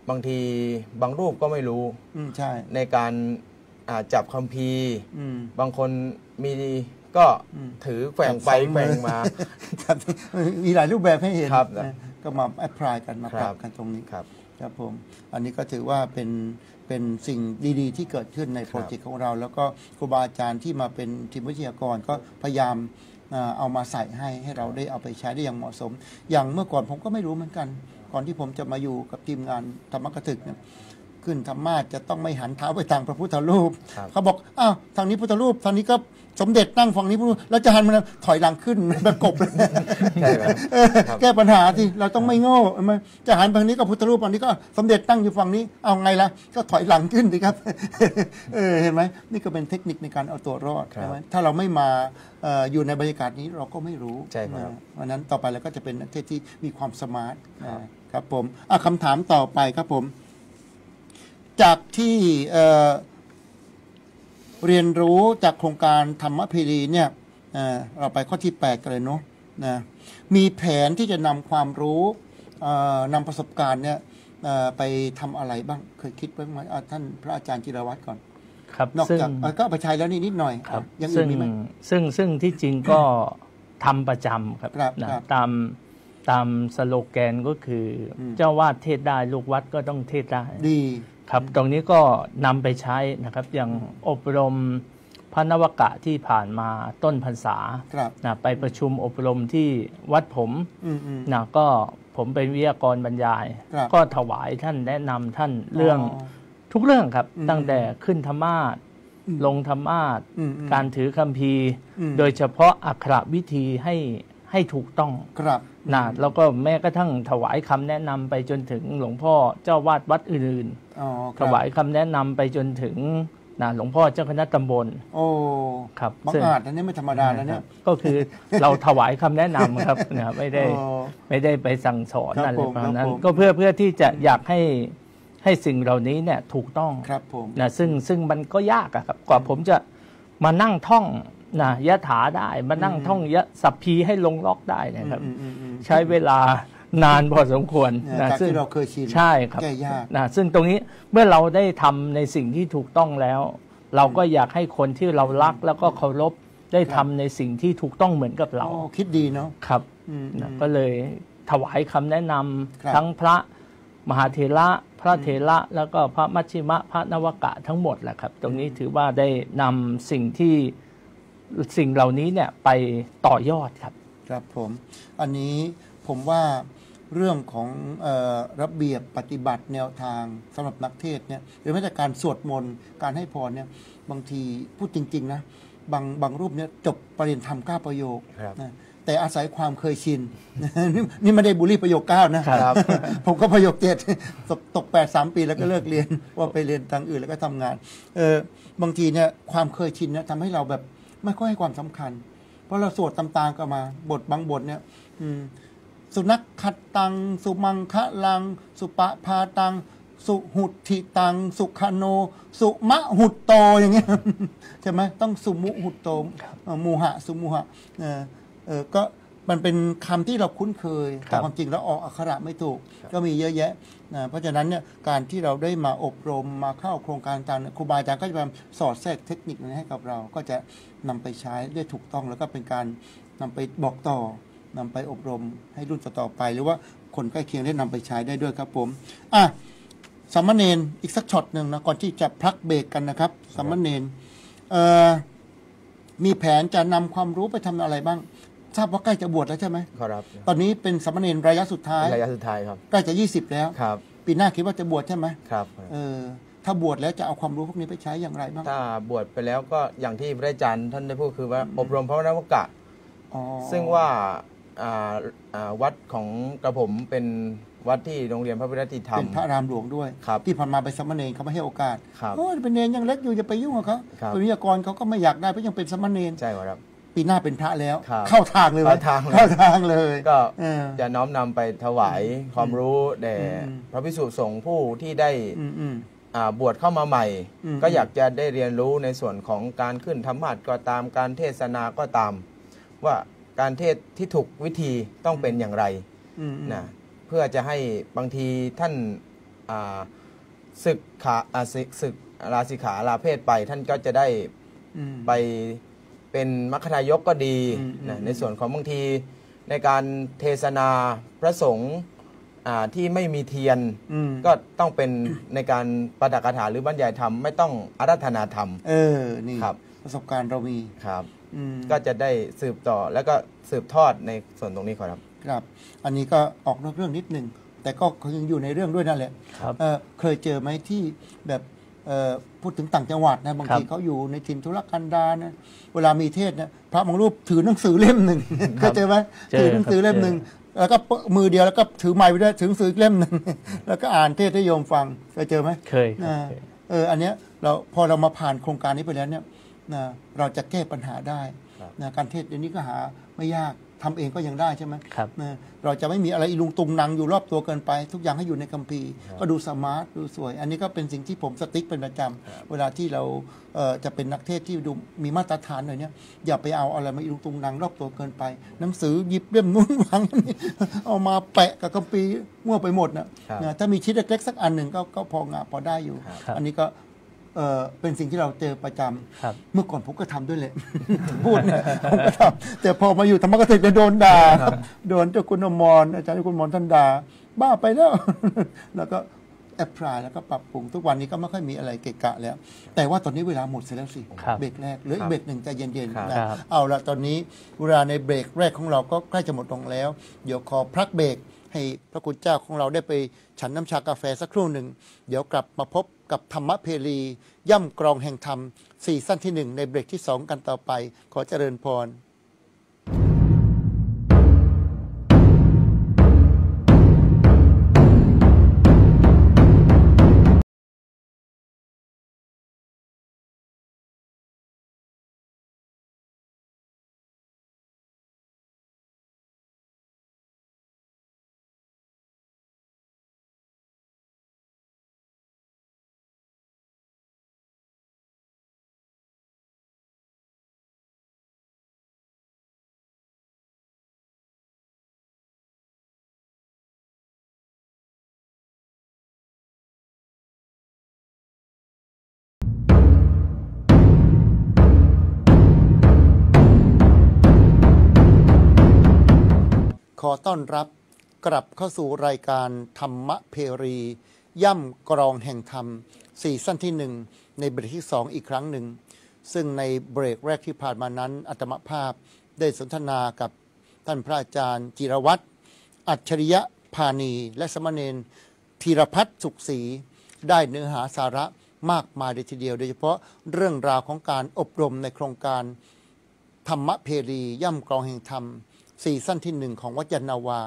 บางทีบางรูปก็ไม่รู้ ใช่ ในการจับคัมภีร์ อืม บางคนมีก็ อืม ถือแกว่งไป จับสองมือ แกว่งมา ครับมีหลายรูปแบบให้เห็น ครับ นะก็มาแอพพลายกันมาปรับ ครับ กันตรงนี้ ครับ ครับผม อันนี้ก็ถือว่าเป็นสิ่งดีๆ ที่เกิดขึ้นในโปรเจกต์ของเรา แล้วก็ครูบาอาจารย์ที่มาเป็นทีมวิทยากรก็พยายามเอามาใส่ให้เราได้เอาไปใช้ได้อย่างเหมาะสม อย่างเมื่อก่อนผมก็ไม่รู้เหมือนกัน ก่อนที่ผมจะมาอยู่กับทีมงานธรรมกถึกเนี่ยขึ้นธรรมาสจะต้องไม่หันเท้าไปทางพระพุทธรูป ครับ เขาบอกอ้าวทางนี้พุทธรูปทางนี้ก็สมเด็จนั่งฝั่งนี้พุทธรูปแล้วจะหันมาถอยหลังขึ้นแบบกบเลย ใช่ครับ ครับ แก้ปัญหาที่เราต้องไม่โง่มันจะหันฝั่งนี้ก็พุทธรูปฝั่งนี้ก็สมเด็จตั้งอยู่ฝั่งนี้เอาไงล่ะก็ถอยหลังขึ้นสิครับ เห็นไหมนี่ก็เป็นเทคนิคในการเอาตัวรอด ครับ ใช่ไหมถ้าเราไม่มาอยู่ในบรรยากาศนี้เราก็ไม่รู้ ใช่ครับ เพราะฉะนั้นต่อไปเราก็จะเป็นนักเทศที่มีความสมาร์ทครับผมคำถามต่อไปครับผม จากที่เรียนรู้จากโครงการธรรมพีรีเนี่ยเราไปข้อที่ 8 กันเลยเนาะนะมีแผนที่จะนำความรู้นำประสบการณ์เนี่ย ไปทำอะไรบ้างเคยคิดไว้ไหมท่านพระอาจารย์จิรวัตรก่อน ครับ นอกจากก็เอาไปใช้แล้วนิดหน่อย ครับ ยังอื่นมีไหม ซึ่งที่จริงก็ทำประจำครับ ครับ นะครับ ตามสโลแกนก็คืออเจ้าวาดเทศได้ลูกวัดก็ต้องเทศได้ ดี ครับตรงนี้ก็นำไปใช้นะครับอย่างอบรมพระนวกะที่ผ่านมาต้นพรรษา ครับ นะไปประชุมอบรมที่วัดผม อืม นะก็ผมเป็นวิทยากรบรรยาย ครับ ก็ถวายท่านแนะนำท่านเรื่องทุกเรื่องครับ อืม ตั้งแต่ขึ้นธรรมาสน์ลงธรรมาสน์ อืม การถือคัมภีร์ อืม โดยเฉพาะอักขระวิธีให้ถูกต้อง ครับ นะแล้วก็แม้กระทั่งถวายคำแนะนำไปจนถึงหลวงพ่อเจ้าวาดวัดอื่น อ๋อค ๆ ถ รับ วายคำแนะนำไปจนถึงนะหลวงพ่อเจ้าคณะตำบล โอ้ ครับ บัง ซึ่ง อาจนะเนี่ยไม่ธรรมดานะเนี่ย ก็คือเราถวายคำแนะนำครับนะไม่ได้ อ๋อ ไม่ได้ไปสั่งสอน ครับ อะไรประมาณนั้ ผ น ม ก็เพื่อที่จะอยากให้สิ่งเหล่านี้เนี่ยถูกต้อง ครับผม นะซึ่งมันก็ยากอะครับกว่าผมจะมานั่งท่องนะยะถาได้มานั่งท่องยะสัพพีให้ลงล็อกได้นะครับ อืม ใช้เวลานานพอสมควร เนี่ย นะ จาก ซึ่ง ที่เราเคยชิน ใช่ครับ แก้ยาก นะซึ่งตรงนี้เมื่อเราได้ทำในสิ่งที่ถูกต้องแล้ว เราก็อยากให้คนที่เรารักแล้วก็เคารพได้ทำในสิ่งที่ถูกต้องเหมือนกับเรา โอ้คิดดีเนาะ ครับ อืม นะก็เลยถวายคำแนะน ครับ ำทั้งพระมหาเถระพระเถระแล้วก็พระมัชชิมะพระนวกะทั้งหมดแหละครับ ตรงนี้ถือว่าได้นำสิ่งเหล่านี้เนี่ยไปต่อยอดครับ ครับผมอันนี้ผมว่าเรื่องของระเบียบปฏิบัติแนวทางสำหรับนักเทศน์เนี่ยหรือแม้แต่การสวดมนต์การให้พรเนี่ยบางทีพูดจริงๆนะบางรูปเนี่ยจบปริญญาธรรม9ประโยค ครับ นะแต่อาศัยความเคยชิน นี่ไม่ได้บุรีประโยค9นะครับ ผมก็ประโยค7ตก8 3 ปีแล้วก็เลิกเรียน ว่าไปเรียนทางอื่นแล้วก็ทำงานบางทีเนี่ยความเคยชินเนี่ยทำให้เราแบบไม่ค่อยให้ความสำคัญ เพราะเราสวดตามๆกันมาบทบางบทเนี่ยสุนัขขัดตัง สุมังคะลัง สุปะพาตัง สุหุติตัง สุขโน สุมะหุตโตอย่างเงี้ย ใช่ไหมต้องสุมุหุตโตมูหะสุมุหะก็มันเป็นคำที่เราคุ้นเคย ครั แต่ บ ความจริงแล้วออกอักขระไม่ถูก ก็มีเยอะแยะนะเพราะฉะนั้นเนี่ยการที่เราได้มาอบรมมาเข้าโครงการต่างๆครูบาอาจารย์ก็จะพยายามสอดแทรกเทคนิคนั้นให้กับเรา ก็จะนำไปใช้ได้ถูกต้องแล้วก็เป็นการนำไปบอกต่อนำไปอบรมให้รุ่นต่อๆไป หรือว่าคนใกล้เคียงได้นำไปใช้ได้ด้วยครับผมสามเณรอีกสักช็อตหนึ่งนะก่อนที่จะพักเบรกกันนะครับสามเณรมีแผนจะนำความรู้ไปทำอะไรบ้างทราบว่าใกล้จะบวชแล้วใช่ไหม ครับ ตอนนี้เป็นสามเณรระยะสุดท้าย ระยะสุดท้ายครับ ใกล้จะ20แล้ว ครับ ปีหน้าคิดว่าจะบวชใช่ไหม ครับ ถ้าบวชแล้วจะเอาความรู้พวกนี้ไปใช้อย่างไรบ้าง ถ้าบวชไปแล้วก็อย่างที่พระอาจารย์ท่านได้พูดคือว่าอบรมพระนวกะ อ๋อ ซึ่งว่าวัดของกระผมเป็นวัดที่โรงเรียนพระพุทธติธรรม เป็นพระรามหลวงด้วย ครับ ที่ผ่านมาไปนสามเณรเขาไม่ให้โอกาส ครับ โอ้ยเป็นเนรยังเล็กอยู่อย่าไปยุ่งกับเขา ครับ เป็นวิทยากรเขาก็ไม่อยากได้เพราะยังเป็นสามเณร ใช่ครับ ปีหน้าเป็นพระแล้ว ครับ เข้าทางเลยไหม เข้าทางเลย เข้าทางเลย ก็ เออ จะน้อมนำไปถวายความรู้แด่ อืม พระภิกษุสงฆ์ผู้ที่ได้ อืม บวชเข้ามาใหม่ อืม ก็อยากจะได้เรียนรู้ในส่วนของการขึ้นธรรมาสน์ก็ตามการเทศนาก็ตาม ว่าการเทศที่ถูกวิธีต้องเป็นอย่างไร อืม นะเพื่อจะให้บางทีท่านศึกลาสิกขาลาเพศไป ท่านก็จะได้ อืม ไปเป็นมัคคทายกก็ดี อืม นะในส่วนของบางทีในการเทศนาพระสงฆ์ที่ไม่มีเทียน อืม ก็ต้องเป็นในการประดักถาหรือบรรยายธรรมไม่ต้องอาราธนาธรรม นี่ ครับ ประสบการณ์เรามี ครับ อืม ก็จะได้สืบต่อแล้วก็สืบทอดในส่วนตรงนี้ครับ ครับ อันนี้ก็ออกนอกเรื่องนิดหนึ่งแต่ก็ยังอยู่ในเรื่องด้วยนั่นแหละ ครับ เคยเจอไหมที่แบบพูดถึงต่างจังหวัดนะบางที ครับ เขาอยู่ในถิ่นธุรกันดารนะเวลามีเทศน์นะพระบางรูปถือหนังสือเล่มหนึ่งเคยเจอไหม เจอ ถือหนังสือเล่มหนึ่งแล้วก็มือเดียวแล้วก็ถือไม้ไปด้วยถือหนังสือเล่มหนึ่ง แล้วก็อ่านเทศน์ให้โยมฟังเคยเจอไหม เคยครับเคย อันเนี้ยพอเรามาผ่านโครงการนี้ไปแล้วเนี่ยนะเราจะแก้ปัญหาได้ ครับ นะการเทศน์เดี๋ยวนี้ก็หาไม่ยาก ทำเองก็ยังได้ใช่ไหม ครับ นะเราจะไม่มีอะไรอีลุงตุงนางอยู่รอบตัวเกินไป ทุกอย่างให้อยู่ในคัมภีร์ก็ดูสมาร์ทดูสวย อันนี้ก็เป็นสิ่งที่ผมสติ๊กเป็นประจำเวลาที่เราจะเป็นนักเทศน์ที่ดูมีมาตรฐานหน่อยเนี่ยอย่าไปเอาอะไรมาอีลุงตุงนางรอบตัวเกินไป หนังสือหยิบเล่มนู้นวางนี่เอามาแปะกับคัมภีร์มั่วไปหมดนะถ้ามีชิ้นเล็กๆสักอันหนึ่งก็พองะพอได้อยู่ อันนี้ก็เป็นสิ่งที่เราเจอประจำเมื่อก่อนผมก็ทำด้วยแหละ พูดเนี่ยผมก็ทำแต่พอมาอยู่ธรรมกถึกเนี่ยโดนด่าโดนเจ้าคุณอมรอาจารย์เจ้าคุณอมรท่านด่าบ้าไปแล้ว แล้วก็แอพพลายแล้วก็ปรับปรุงทุกวันนี้ก็ไม่ค่อยมีอะไรเกะกะแล้ว แต่ว่าตอนนี้เวลาหมดเสร็จแล้วสิเบรกแรกเหลืออีกเบรกหนึ่งใจเย็นๆนะเอาละตอนนี้เวลาในเบรกแรกของเราก็ใกล้จะหมดลงแล้วเดี๋ยวขอพักเบรกให้พระคุณเจ้าของเราได้ไปฉันน้ำชากาแฟสักครู่หนึ่งเดี๋ยวกลับมาพบกับธรรมเพรีย่ำกรองแห่งธรรมซีซั่นที่1ในเบรกที่2กันต่อไปขอเจริญพรขอต้อนรับกลับเข้าสู่รายการธรรมเพรีย่ำกรองแห่งธรรมซีซั่นที่1ในเบรกที่2อีกครั้งหนึ่งซึ่งในเบรกแรกที่ผ่านมานั้นอาตมาภาพได้สนทนากับท่านพระอาจารย์จิรวัตรอัจฉริยะพานีและสมณเณรธีรพัฒน์สุขศรีได้เนื้อหาสาระมากมายเลยทีเดียวโดยเฉพาะเรื่องราวของการอบรมในโครงการธรรมเพรีย่ำกรองแห่งธรรมซีซั่นที่1ของวัดยานนาวา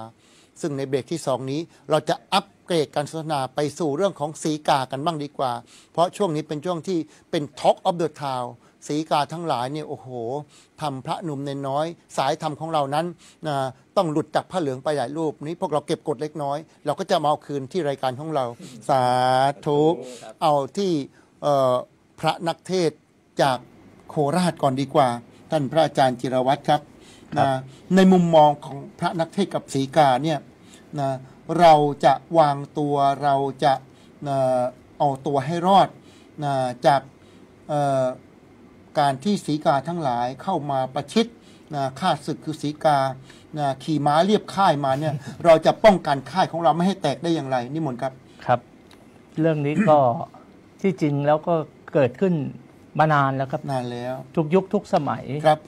ซึ่งในเบรกที่2นี้เราจะอัปเกรดการสนทนาไปสู่เรื่องของสีกากันบ้างดีกว่าเพราะช่วงนี้เป็นช่วงที่เป็น Talk of the Town สีกาทั้งหลายเนี่ยโอ้โหทำพระหนุ่มเนนน้อยสายธรรมของเรานั้นต้องหลุดจากผ้าเหลืองไปหลายรูปนี้พวกเราเก็บกดเล็กน้อยเราก็จะมาเอาคืนที่รายการของเราสาธุเอาที่พระนักเทศจากโคราชก่อนดีกว่าท่านพระอาจารย์จิรวัตรครับในมุมมองของพระนักเทศกับสีกาเนี่ยนะเราจะวางตัวเราจะเอาตัวให้รอดจากการที่สีกาทั้งหลายเข้ามาประชิดข้าศึกคือสีกาขี่ม้าเรียบค่ายมาเนี่ย เราจะป้องกันค่ายของเราไม่ให้แตกได้อย่างไรนิมนต์ครับครับเรื่องนี้ก็ ที่จริงแล้วก็เกิดขึ้นมานานแล้วครับนานแล้วทุกยุคทุกสมัย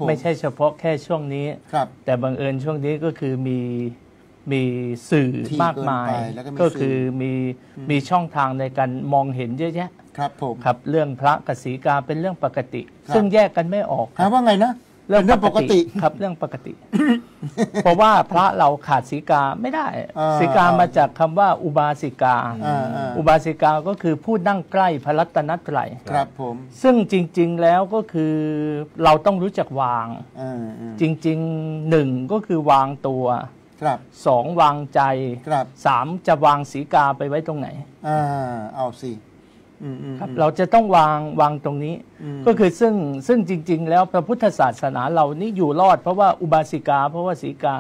ไม่ใช่เฉพาะแค่ช่วงนี้แต่บังเอิญช่วงนี้ก็คือมีสื่อมากมายก็คือมีช่องทางในการมองเห็นเยอะแยะครับผมครับเรื่องพระกับศรีกาเป็นเรื่องปกติซึ่งแยกกันไม่ออกว่าไงนะเรื่องปกติครับเรื่องปกติ เพราะว่าพระเราขาดศรีกาไม่ได้ศรีกามาจากคำว่าอุบาสิกาอุบาสิกาก็คือผู้นั่งใกล้พระรัตนตรัยครับผมซึ่งจริงๆแล้วก็คือเราต้องรู้จักวางจริงๆหนึ่งก็คือวางตัวสองวางใจสามจะวางศรีกาไปไว้ตรงไหนเอาสิครับเราจะต้องวางตรงนี้ก็คือซึ่งจริงๆแล้วพระพุทธศาสนาเรานี่อยู่รอดเพราะว่าอุบาสิกาเพราะว่าศรีกา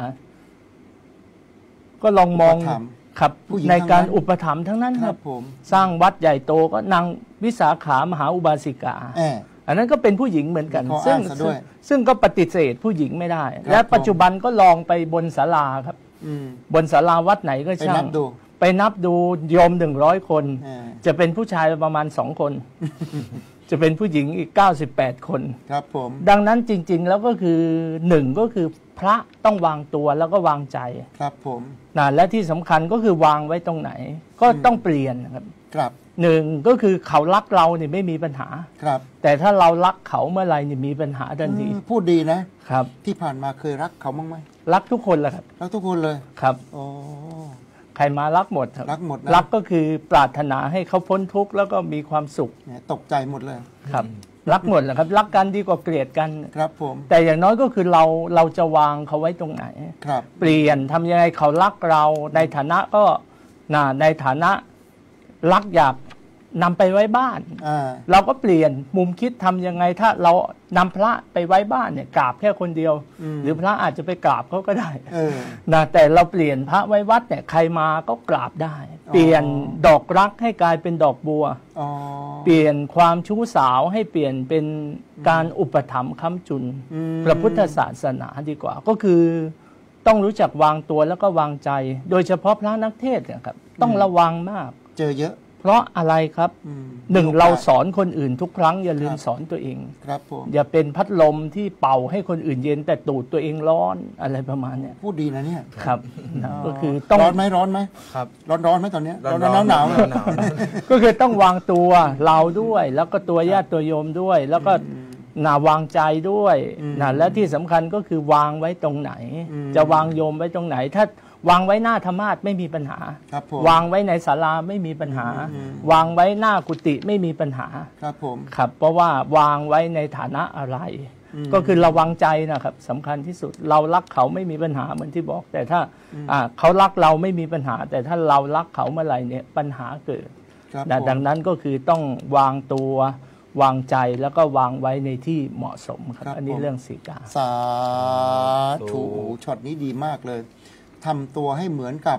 ก็ลองมองครับในการอุปถัมภ์ทั้งนั้นครับสร้างวัดใหญ่โตก็นางวิสาขามหาอุบาสิกาอันนั้นก็เป็นผู้หญิงเหมือนกันซึ่งก็ปฏิเสธผู้หญิงไม่ได้และปัจจุบันก็ลองไปบนศาลาครับบนศาลาวัดไหนก็ช่างไปนับดูโยม100 คนจะเป็นผู้ชายประมาณ2 คน จะเป็นผู้หญิงอีก98 คนครับผมดังนั้นจริงๆแล้วก็คือ1ก็คือพระต้องวางตัวแล้วก็วางใจครับผมและที่สำคัญก็คือวางไว้ตรงไหนก็ต้องเปลี่ยนครับครับ1ก็คือเขารักเราเนี่ยไม่มีปัญหาครับแต่ถ้าเรารักเขาเมื่อไหร่เนี่ยมีปัญหาทันทีพูดดีนะครับที่ผ่านมาเคยรักเขาบ้างไหมรักทุกคนแหละครับรักทุกคนเลยครับโอ้ใครมารักหมดรักหมดรักก็คือปรารถนาให้เขาพ้นทุกข์แล้วก็มีความสุขตกใจหมดเลยครับ รักหมดแหละครับ รักกันดีกว่าเกลียดกัน ครับผม แต่อย่างน้อยก็คือเราจะวางเขาไว้ตรงไหน ครับ เปลี่ยนทำยังไงเขารักเราในฐานะก็ในฐานะรักอยากนำไปไว้บ้าน เราก็เปลี่ยนมุมคิดทำยังไงถ้าเรานำพระไปไว้บ้านเนี่ยกราบแค่คนเดียว หรือพระอาจจะไปกราบเขาก็ได้นะแต่เราเปลี่ยนพระไว้วัดเนี่ยใครมาก็กราบได้ เปลี่ยนดอกรักให้กลายเป็นดอกบัวเปลี่ยนความชู้สาวให้เปลี่ยนเป็นการอุปถัมภ์ค้ำจุนพระพุทธศาสนาดีกว่าก็คือต้องรู้จักวางตัวแล้วก็วางใจ โดยเฉพาะพระนักเทศน์เนี่ยครับต้องระวังมากเจอเยอะเพราะอะไรครับหนึ่งเราสอนคนอื่นทุกครั้งอย่าลืมสอนตัวเอง ครับผมอย่าเป็นพัดลมที่เป่าให้คนอื่นเย็นแต่ตูดตัวเองร้อนอะไรประมาณเนี้ยพูดดีนะเนี่ยครับก็คือต้องร้อนไหมครับร้อนไหมตอนนี้ร้อนหนาวก็คือต้องวางตัวเราด้วยแล้วก็ตัวญาติตัวโยมด้วย แล้วก็วางใจด้วยและที่สำคัญก็คือวางไว้ตรงไหน จะวางโยมไว้ตรงไหนถ้าวางไว้หน้าธรรมาสน์ไม่มีปัญหาวางไว้ในศาลาไม่มีปัญหาวางไว้หน้ากุฏิไม่มีปัญหาครับผมครับเพราะว่าวางไว้ในฐานะอะไรก็คือระวังใจนะครับสำคัญที่สุดเรารักเขาไม่มีปัญหาเหมือนที่บอก แต่ถ้าเขารักเราไม่มีปัญหา แต่ถ้าเรารักเขาเมื่อไหร่เนี่ยปัญหาเกิดดังนั้นก็คือต้องวางตัววางใจแล้วก็วางไว้ในที่เหมาะสมครับอันนี้เรื่องสีกาสาธุช็อตนี้ดีมากเลยทำตัวให้เหมือนกับ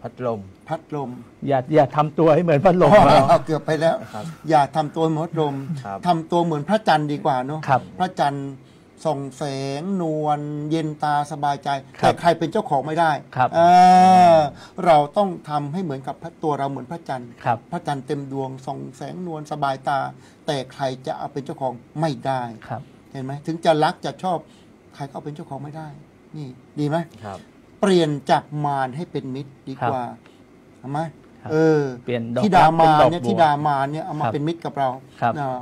พัดลมอย่าทำตัวให้เหมือนพัดลมเกือบไปแล้วอย่าทำตัวเหมือนพัดลมทำตัวเหมือนพระจันทร์ดีกว่าเนาะพระจันทร์ส่องแสงนวลเย็นตาสบายใจแต่ใครเป็นเจ้าของไม่ได้เราต้องทำให้เหมือนกับตัวเราเหมือนพระจันทร์พระจันทร์เต็มดวงส่องแสงนวลสบายตาแต่ใครจะเอาเป็นเจ้าของไม่ได้เห็นไหมถึงจะรักจะชอบใครก็เอาเป็นเจ้าของไม่ได้นี่ดีไหมเปลี่ยนจากมารให้เป็นมิตรดีกว่าทำไหมเปลี่ยนที่ดามาเนี่ยที่ดามาเนี่ยเอามาเป็นมิตรกับเรา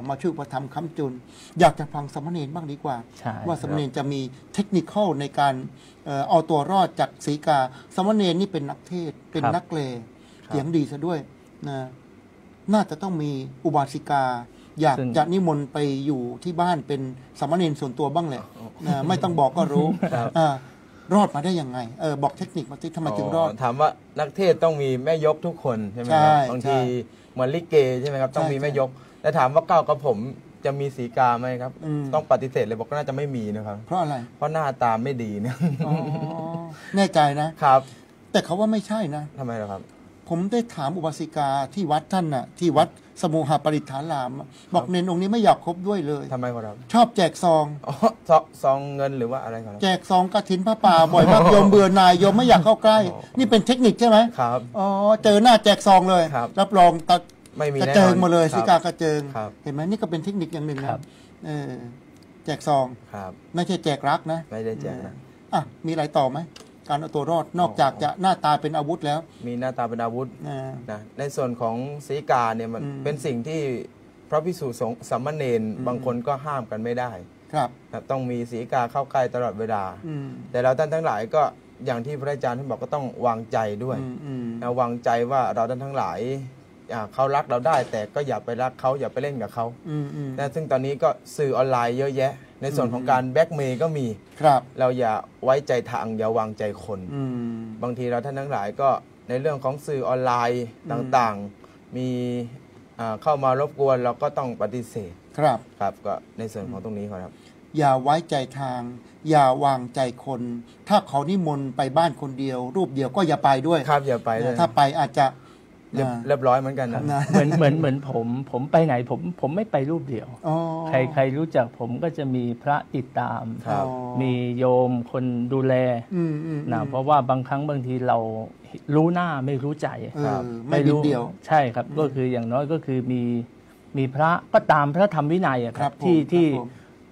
มาช่วยประทำค้ำจุนอยากจะฟังสมณเณรบ้างดีกว่าว่าสมณเณรจะมีเทคนิคในการเอาตัวรอดจากสีกาสมณเณรนี่เป็นนักเทศเป็นนักเลเสียงดีซะด้วยนะน่าจะต้องมีอุบาสิกาอยากจะนิมนต์ไปอยู่ที่บ้านเป็นสมณเณรส่วนตัวบ้างแหละไม่ต้องบอกก็รู้รอดมาได้ยังไงบอกเทคนิคมาสิทำไมถึงรอดถามว่านักเทศต้องมีแม่ยกทุกคนใช่ไหมครับบางทีเหมือนลิเกใช่ไหมครับต้องมีแม่ยกแต่ถามว่าก้าวกับผมจะมีสีกาไหมครับต้องปฏิเสธเลยบอกว่าน่าจะไม่มีนะครับเพราะอะไรเพราะหน้าตาไม่ดีเนี่ยแน่ใจนะครับแต่เขาว่าไม่ใช่นะทำไมล่ะครับผมได้ถามอุบาสิกาที่วัดท่านน่ะที่วัดสมุหปริฐารามบอกเนนองค์นี้ไม่อยากคบด้วยเลยทำไมครับชอบแจกซองซองเงินหรือว่าอะไรครับแจกซองกฐินพระป่าบ่อยมากโยมเบื่อหน่ายโยมไม่อยากเข้าใกล้นี่เป็นเทคนิคใช่ไหมครับเจอหน้าแจกซองเลยรับรองกระเจิงมาเลยสิกากระเจิงเห็นไหมนี่ก็เป็นเทคนิคอย่างหนึ่งนะแจกซองไม่ใช่แจกรักนะไม่ได้แจกมีอะไรต่อไหมการเอาตัวรอดนอกจากจะหน้าตาเป็นอาวุธแล้วมีหน้าตาเป็นอาวุธนะในส่วนของสีกาเนี่ยมันเป็นสิ่งที่พระภิกษุสงฆ์สามเณรบางคนก็ห้ามกันไม่ได้ครับต้องมีสีกาเข้าใกล้ตลอดเวลาแต่เราท่านทั้งหลายก็อย่างที่พระอาจารย์ท่านบอกก็ต้องวางใจด้วยวางใจว่าเราท่านทั้งหลายเขารักเราได้แต่ก็อย่าไปรักเขาอย่าไปเล่นกับเขาซึ่งตอนนี้ก็สื่อออนไลน์เยอะแยะในส่วนของการแบ็กเมย์ก็มีเราอย่าไว้ใจทางอย่าวางใจคนบางทีเราท่านทั้งหลายก็ในเรื่องของสื่อออนไลน์ต่างๆมีเข้ามารบกวนเราก็ต้องปฏิเสธครับก็ในส่วนของตรงนี้ครับอย่าไว้ใจทางอย่าวางใจคนถ้าเขานิมนต์ไปบ้านคนเดียวรูปเดียวก็อย่าไปด้วยครับอย่าไปถ้าไปอาจจะเรียบร้อยเหมือนกันนะเหมือนผมไปไหนผมไม่ไปรูปเดียวใครรู้จักผมก็จะมีพระติดตามมีโยมคนดูแลนะเพราะว่าบางครั้งบางทีเรารู้หน้าไม่รู้ใจไม่รู้เดียวใช่ครับก็คืออย่างน้อยก็คือมีพระก็ตามพระธรรมวินัยครับที่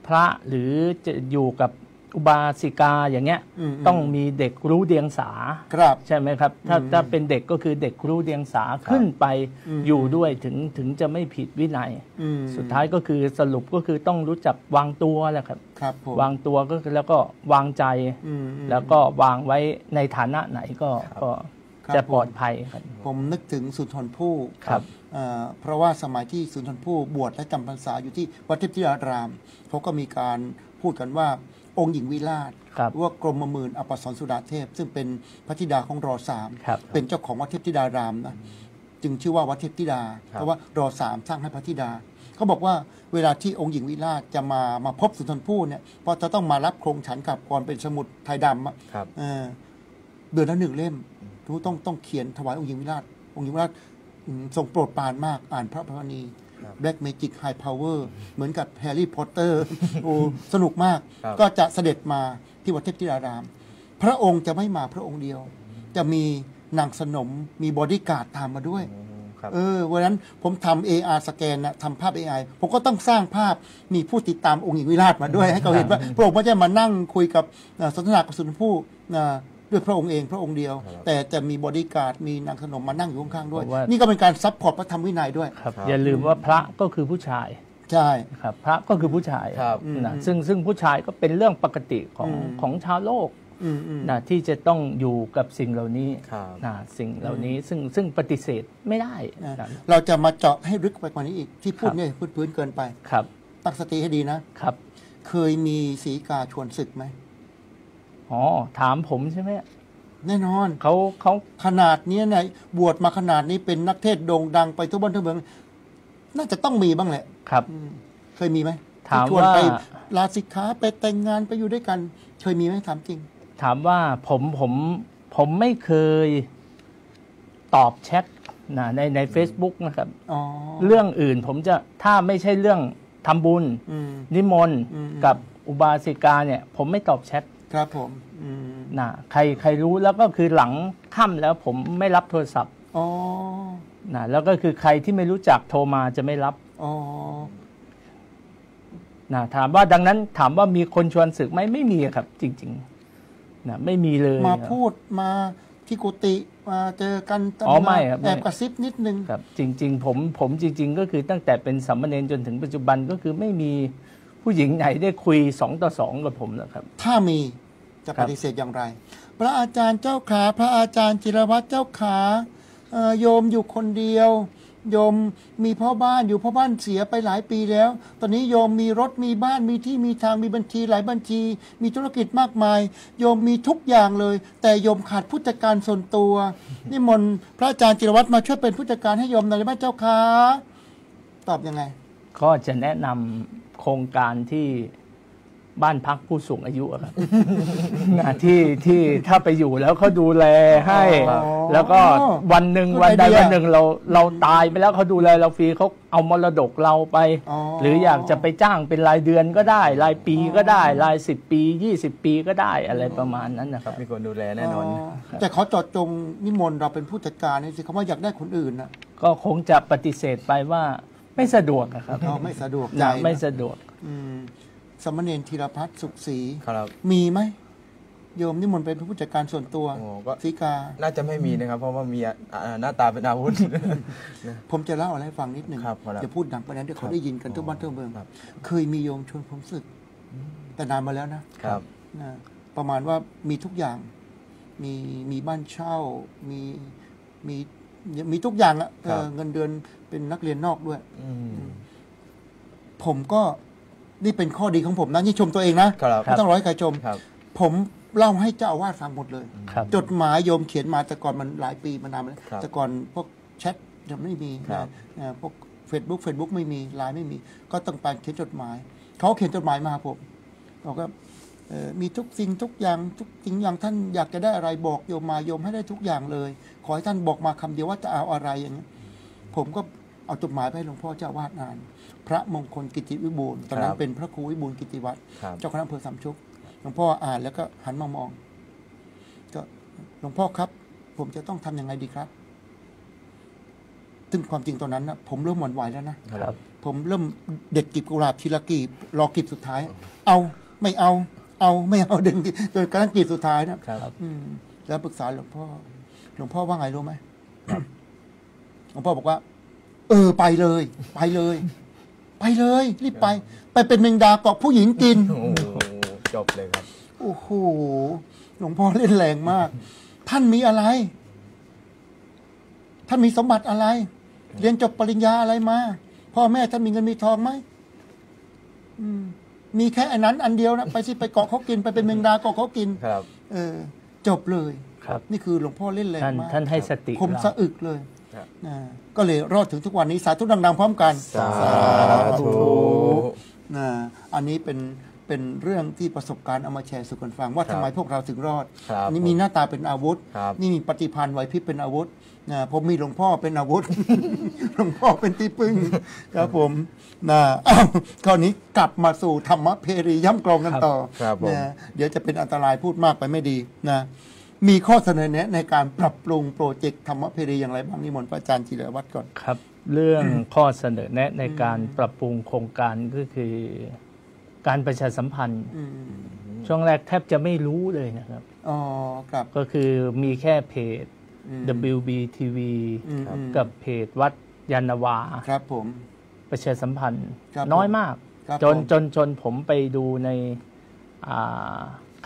พระหรือจะอยู่กับอุบาสิกาอย่างเงี้ยต้องมีเด็กรู้เดียงสาใช่ไหมครับถ้าเป็นเด็กก็คือเด็กรู้เดียงสาขึ้นไปอยู่ด้วยถึงจะไม่ผิดวินัยสุดท้ายก็คือสรุปก็คือต้องรู้จักวางตัวแหละครับวางตัวก็คือแล้วก็วางใจแล้วก็วางไว้ในฐานะไหนก็ ครับ จะปลอดภัยครับ ผมนึกถึงสุนทรภู่ ครับ เพราะว่าสมัยที่สุนทรภู่บวชและจำพรรษาอยู่ที่วัดเทพธิดารามเขาก็มีการพูดกันว่าองค์หญิงวิราช ครับ หรือว่ากรมหมื่นอปสรสุดาเทพ ซึ่งเป็นพระธิดาของรสาม ครับ เป็นเจ้าของวัดเทพธิดารามนะจึงชื่อว่าวัดเทพธิดา ครับ เพราะว่ารสามสร้างให้พระธิดาเขาบอกว่าเวลาที่องค์หญิงวิราชจะมาพบสุนทรภู่เนี่ยพอจะต้องมารับโครงฉันกับก่อนเป็นสมุดไทยดำอะ ครับ เดือนละ1 เล่มต้องเขียนถวายองค์หญิงวิราชองค์หญิงวิราชทรงโปรดปรานมากอ่านพระพรณี ครับ Black Magic High Power เหมือนกับแฮร์รี่พอตเตอร์ โอ้สนุกมาก ครับ ก็จะเสด็จมาที่วัดเทพธิดาราม พระองค์จะไม่มาพระองค์เดียว จะมีนางสนมมีบอดี้การ์ดตามมาด้วย ครับ วันนั้นผมทำ AR สแกนนะทำภาพ AI ผมก็ต้องสร้างภาพมีผู้ติดตามองค์หญิงวิราชมาด้วย ให้เขาเห็นว่าพระองค์ไม่ใช่มานั่งคุยกับสนทนากับสุนทรภู่ด้วยพระองค์เองพระองค์เดียว ครับ แต่จะมีบอดี้การ์ดมีนางขนมมานั่งอยู่ข้างๆด้วย เพราะว่า นี่ก็เป็นการซัพพอร์ตพระธรรมวินัยด้วย ครับ ครับ อย่าลืมว่าพระก็คือผู้ชาย ใช่ ครับพระก็คือผู้ชาย ครับ นะซึ่งผู้ชายก็เป็นเรื่องปกติของชาวโลก อืม นะที่จะต้องอยู่กับสิ่งเหล่านี้ ครับ นะสิ่งเหล่านี้ซึ่งปฏิเสธไม่ได้ นะ นะ เราจะมาเจาะให้ลึกไปกว่านี้อีกที่พูด ครับ เนี่ยพื้นๆเกินไป ครับ ตั้งสติให้ดีนะ ครับ เคยมีสีกาชวนศึกไหม อ๋อถามผมใช่ไหม แน่นอน เขา ขนาดนี้เนี่ยบวชมาขนาดนี้เป็นนักเทศน์โด่งดังไปทั่วบ้านทั่วเมือง น่าจะต้องมีบ้างแหละ ครับ เคยมีไหม ถาม ที่ชวน ว่า ไปลาสิกขาไปแต่งงานไปอยู่ด้วยกัน เคยมีไหมถามจริง ถามว่าผมไม่เคยตอบแชทนะใน Facebook นะครับ อ๋อ เรื่องอื่นผมจะถ้าไม่ใช่เรื่องทำบุญ อืม นิมนต์ อืม กับอุบาสิกาเนี่ยผมไม่ตอบแชท ครับผมม นะใครรู้แล้วก็คือหลังค่ำแล้วผมไม่รับโทรศัพท์ อ๋อ นะแล้วก็คือใครที่ไม่รู้จักโทรมาจะไม่รับ อ๋อ นะถามว่าดังนั้นถามว่ามีคนชวนศึกไหมไม่มีครับ จริงๆนะไม่มีเลย มาพูดมาที่กุฏิมาเจอกัน อ๋อไม่ครับไม่ แอบกระซิบนิดนึง ครับจริง ๆ ผมจริง ๆ ก็คือตั้งแต่เป็นสามเณรจนถึงปัจจุบันก็คือไม่มีผู้หญิงไหนได้คุย2 ต่อ 2กับผมนะครับ ถ้ามีจะ ครั ป บ ฏิเสธอย่างไร พระอาจารย์เจ้าขาพระอาจารย์จิรวัตรเจ้าขาโยมอยู่คนเดียว โยมมีพ่อบ้านอยู่พ่อบ้านเสียไปหลายปีแล้ว ตอนนี้โยมมีรถมีบ้านมีที่มีทางมีบัญชีหลายบัญชี มีธุรกิจมากมาย โยมมีทุกอย่างเลย แต่โยมขาดผู้จัดการส่วนตัวนิมนต์พระอาจารย์จิรวัตรมาช่วยเป็นผู้จัดการให้โยมหน่อยได้ไหมเจ้าขาตอบยังไง ก็จะแนะนำโครงการที่บ้านพักผู้สูงอายุอะครับ นะที่ถ้าไปอยู่แล้วเขาดูแลให้ อ๋อ แล้วก็วันหนึ่ง good วันใด idea วันหนึ่งเราตายไปแล้วเขาดูแลเราฟรีเขาเอามรดกเราไป อ๋อ หรืออยากจะไปจ้างเป็นรายเดือนก็ได้ รายปีก็ได้ ราย10 ปี20 ปีก็ได้อะไรประมาณนั้นนะครับ มีคนดูแลแน่นอน แต่เขาเจาะจงนิมนต์เราเป็นผู้จัดการนี่สิเขาว่าอยากได้คนอื่นนะ ก็คงจะปฏิเสธไปว่าไม่สะดวกอะครับ เราไม่สะดวกใจ นะไม่ นะ สะดวก อืมสมณเณรธีรพัฒน์สุขศรี ครับ มีไหมโยมนิมนต์เป็นผู้จัดการส่วนตัว โอ้ก็ สีกา น่าจะไม่มีนะครับ เพราะว่ามีหน้าตาเป็นอาวุธ ผมจะเล่าอะไรให้ฟังนิดหนึ่ง ครับครับ อย่าพูดดังไปนั้นเดี๋ยวเขาได้ยินกันทั่วบ้านทั่วเมือง ครับ เคยมีโยมชวนผมศึก แต่นานมาแล้วนะครับ นะประมาณว่ามีทุกอย่าง มีบ้านเช่า มีทุกอย่างอะ ครับ เงินเดือนเป็นนักเรียนนอกด้วย อืม ผมก็นี่เป็นข้อดีของผมนะนี่ชมตัวเองนะครับ ไม่ต้องร้อยใครชม ครับ ผมเล่าให้เจ้าอาวาสฟังหมดเลย ครับ จดหมายโยมเขียนมาแต่ก่อนมันหลายปีมานานมาแล้ว ครับ แต่ก่อนพวกแชทยังไม่มี ครับ พวก Facebook ไม่มีไลน์ไม่มี ก็ต้องไปเขียนจดหมาย เขาเขียนจดหมายมาหาผมบอกว่ามีทุกสิ่งทุกอย่างท่านอยากจะได้อะไรบอกโยมมาโยมให้ได้ทุกอย่างเลย ขอให้ท่านบอกมาคำเดียวว่าจะเอาอะไรอย่างนี้ยผมก็เอาจดหมายไปให้หลวงพ่อเจ้าอาวาสอ่าน พระมงคลกิติวิบูลย์ตอนนั้ ครั น บ เป็นพระครูวิบูลย์กิติวัตร ครับ เจ้าคณะอำเภอสามชุกหลวงพ่ออ่านแล้วก็หันมามอง ก็หลวงพ่อครับ ผมจะต้องทำยังไงดีครับ ซึ่งความจริงตอนนั้นนะผมเริ่มหวั่นไหวแล้วนะ ครับ ผมเริ่มเด็ดกลีบกุหลาบทีละกลีบรอกลีบสุดท้าย เอาไม่เอาไม่เอาดึงจนกระทั่งกลีบสุดท้ายนะครับ แล้วปรึกษาหลวงพ่อว่าไงรู้ไหม หลวงพ่อบอกว่า ไปเลยรีบไปเป็นแมงดาเกาะผู้หญิงกิน โอ้โหจบเลยครับ โอ้โห หลวงพ่อเล่นแรงมาก ท่านมีอะไร ท่านมีสมบัติอะไร เรียนจบปริญญาอะไรมา พ่อแม่ท่านมีเงินมีทองไหมมีแค่อันนั้นอันเดียวนะไปสิไปเกาะเขากินไปเป็นเมงดาเกาะเขากิน ครับ จบเลย ครับ นี่คือหลวงพ่อเล่นแรงมาก ท่านให้สติ คม เรา สะอึกเลย ครับ ก็เลยรอดถึงทุกวันนี้สาธุดังๆพร้อมกัน สาธุ อันนี้เป็นเรื่องที่ประสบการณ์เอามาแชร์สู่กันฟังว่า ครับ ทำไมพวกเราถึงรอด ครับ อันนี้มีหน้าตาเป็นอาวุธ ครับ นี่มีปฏิภาณไหวพริบเป็นอาวุธผมมีหลวงพ่อเป็นอาวุธ หลวงพ่อเป็นที่พึ่งครับผมคราวนี้กลับมาสู่ธรรมเพรีย่ำกรองกันต่อ ครับผม เดี๋ยวจะเป็นอันตรายพูดมากไปไม่ดีนะมีข้อเสนอแนะในการปรับปรุงโปรเจกต์ธรรมเพรีอย่างไรบ้างนิมนต์พระอาจารย์จิรวัตรก่อน ครับ เรื่องข้อเสนอแนะในการปรับปรุงโครงการก็คือการประชาสัมพันธ์ ช่วงแรกแทบจะไม่รู้เลยนะครับ อ๋อครับ ก็คือมีแค่เพจ อืม WBTV ครับ กับเพจวัดยานนาวา ครับผม ประชาสัมพันธ์ ครับ น้อยมาก ครับ จน ผม จนผมไปดูใน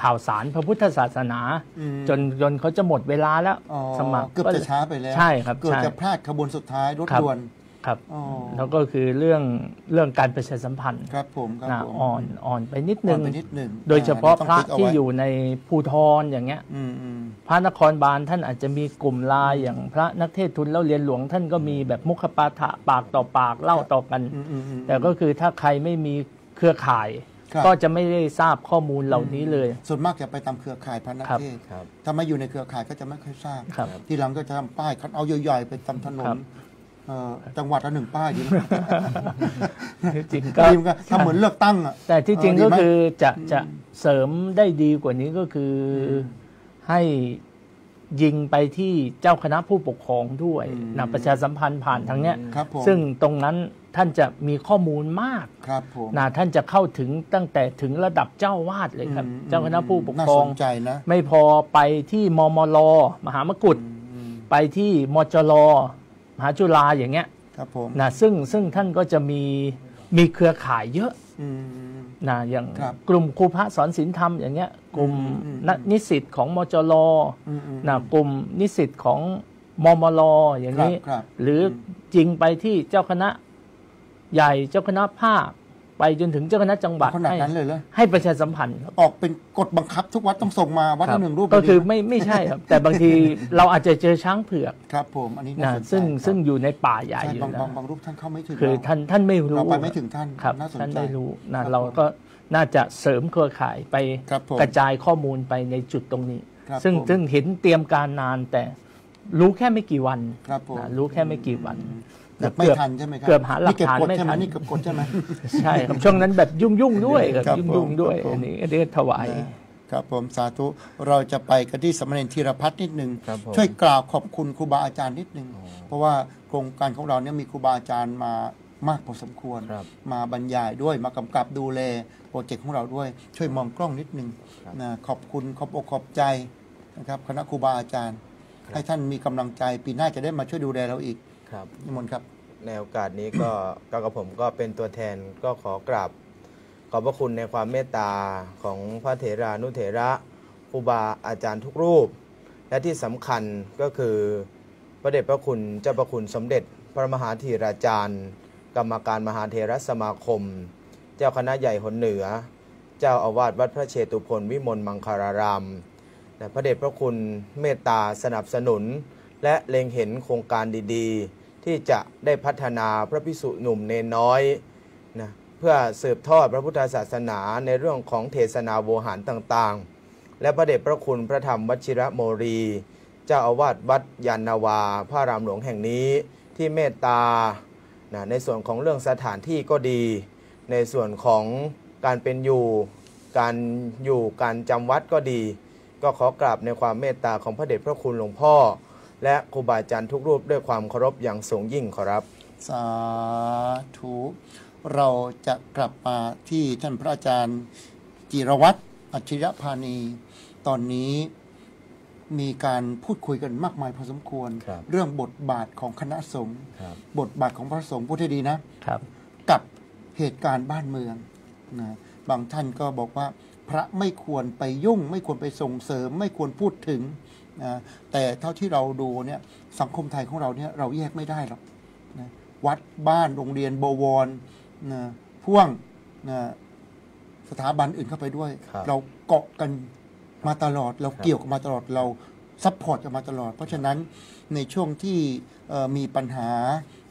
ข่าวสารพระพุทธศาสนา จนเขาจะหมดเวลาแล้ว อ๋อ สมัคร เกือบจะช้าไปแล้ว ใช่ครับ เกือบ ใช่ จะพลาดขบวนสุดท้ายรถ ครับ ด่วน ครับ อ๋อ แล้วก็คือเรื่องการประชาสัมพันธ์ ครับผมครับ นะ ผม อ่อนไปนิด อ่ นึ อน ง ไปนิดหนึ่ง โดยเฉพาะ ต้อง พระ ติ๊กเา ที่ ไว้ อยู่ในภูทรอย่างเงี้ย อืม พระนครบาลท่านอาจจะมีกลุ่มไลน์อย่างพระนักเทศน์ทุนเล่าเรียนหลวงท่านก็มีแบบมุขปาฐะปากต่อปากเล่าต่อกัน แต่ก็คือถ้าใครไม่มีเครือข่าย ครับ ก็จะไม่ได้ทราบข้อมูลเหล่านี้เลย ส่วนมากจะไปตามเครือข่ายพระนัก ครับ เทศน์ ครับ ถ้าไม่อยู่ในเครือข่ายก็จะไม่ค่อยทราบ ครับ ทีหลังก็จะทำป้ายคัดเอาใหญ่ๆไปตามถน ครั น บ จังหวัดละหนึ่งป้ายดีนะ จริงก็ ดีเหมือนกันทำเหมือนเลือกตั้งอ่ะ แต่ที่จริง ดี ก็ ไหม คือจะเสริมได้ดีกว่านี้ก็คือให้ยิงไปที่เจ้าคณะผู้ปกครองด้วยนะประชาสัมพันธ์ผ่านทางเนี้ย ครับผม ซึ่งตรงนั้นท่านจะมีข้อมูลมาก ครับผม นะท่านจะเข้าถึงตั้งแต่ถึงระดับเจ้าวาดเลยครับ เจ้าคณะผู้ปกครอง น่าสนใจนะ ไม่พอไปที่มมลมหามกุฏไปที่มจรมหาจุฬาอย่างเงี้ย ครับผม นะซึ่งท่านก็จะมีเครือข่ายเยอะ อืม นะอย่าง ครับ กลุ่มครูพระสอนศีลธรรมอย่างเงี้ยกลุ่มนิสิตของมจรนะกลุ่มนิสิตของมมลอย่างนี้ ครับ หรือจริงไปที่เจ้าคณะใหญ่เจ้าคณะภาคไปจนถึงเจ้าคณะจังหวัด ขนาดนั้นเลยเหรอ ให้ประชาสัมพันธ์ครับ ออกเป็นกฎบังคับทุกวัดต้องส่งมาวัด ครั ละ บ หนึ่งรูป ก็คือ ดีนะ ไม่ใช่ครับ แต่บางทีเราอาจจะเจอช้างเผือก ครับผมอันนี้น่า นะ สนใจ ซึ่งอยู่ในป่าใหญ่ ใช่ อยู่ บาง นะ บางรูปท่านเข้าไม่ถึง คือ เรา ท่านไม่รู้ เราไปไม่ถึงท่าน ครับ น่าสนใจ ท่านไม่รู้ ครั นะ บ เราก็น่าจะเสริมเครือข่ายไป ครับผม กระจายข้อมูลไปในจุดตรงนี้ ครับ ซึ่ง ผม ซึ่งเห็นเตรียมการนานแต่รู้แค่ไม่กี่วัน ครับผม นะรู้แค่ไม่กี่วัน เกือบไม่ทันใช่ไหมครับ เกือบหาหลักฐาน นี่เก็บกด ไม่ ใช่ไหม ทัน นี่เก็บกดใช่ไหม ใช่ครับช่วงนั้นแบบยุ่งด้วยครับ ครับ ยุ่งด้วย ผม อันนี้ถวาย ครับผมสาธุเราจะไปกันที่สมณเณรธีรพัฒน์นิดนึง ครับผม ช่วยกล่าวขอบคุณครูบาอาจารย์นิดนึง เพราะว่าโครงการของเราเนี่ยมีครูบาอาจารย์มามากพอสมควร ครับ มาบรรยายด้วยมากำกับดูแลโปรเจกต์ของเราด้วย ช่วยมองกล้องนิดนึง ครับ นะขอบคุณขอบอกขอบใจนะครับคณะครูบาอาจารย์ ให้ท่านมีกำลังใจปีหน้าจะได้มาช่วยดูแลเราอีก ครับ นิมนต์ครับ ในโอกาสนี้ก็ กับผมก็เป็นตัวแทนก็ขอกราบขอบพระคุณในความเมตตาของพระเถรานุเถระครูบาอาจารย์ทุกรูป และที่สำคัญก็คือพระเดชพระคุณเจ้าพระคุณสมเด็จพระมหาธีราจารย์ กรรมการมหาเถรสมาคม เจ้าคณะใหญ่หนเหนือ เจ้าอาวาสวัดพระเชตุพนวิมลมังคารารามและพระเดชพระคุณเมตตาสนับสนุน และเล็งเห็นโครงการดีๆ ที่จะได้พัฒนาพระภิกษุหนุ่มเนนน้อยนะเพื่อสืบทอดพระพุทธศาสนาในเรื่องของเทศนาโวหารต่างๆ และพระเดชพระคุณพระธรรมวชิระโมรี เจ้าอาวาสวัดยานนาวาพระรามหลวงแห่งนี้ที่เมตตานะในส่วนของเรื่องสถานที่ก็ดี ในส่วนของการเป็นอยู่การจำวัดก็ดี ก็ขอกราบในความเมตตาของพระเดชพระคุณหลวงพ่อ และครูบาอาจารย์ทุกรูปด้วยความเคารพอย่างสูงยิ่งขอรับ สาธุเราจะกลับมาที่ท่านพระอาจารย์จิรวัตรอัจฉริยพานี ตอนนี้มีการพูดคุยกันมากมายพอสมควร ครับ เรื่องบทบาทของคณะสงฆ์ ครับ บทบาทของพระสงฆ์พูดให้ดีนะ ครับ กับเหตุการณ์บ้านเมืองนะบางท่านก็บอกว่า พระไม่ควรไปยุ่ง ไม่ควรไปส่งเสริม ไม่ควรพูดถึงนะแต่เท่าที่เราดูเนี่ยสังคมไทยของเราเนี่ยเราแยกไม่ได้หรอกนะวัดบ้านโรงเรียนบวรนะพ่วงนะสถาบันอื่นเข้าไปด้วย เราเกาะกันมาตลอด เราเกี่ยวกันมาตลอด เราซัพพอร์ตกันมาตลอด เพราะฉะนั้นในช่วงที่มีปัญหา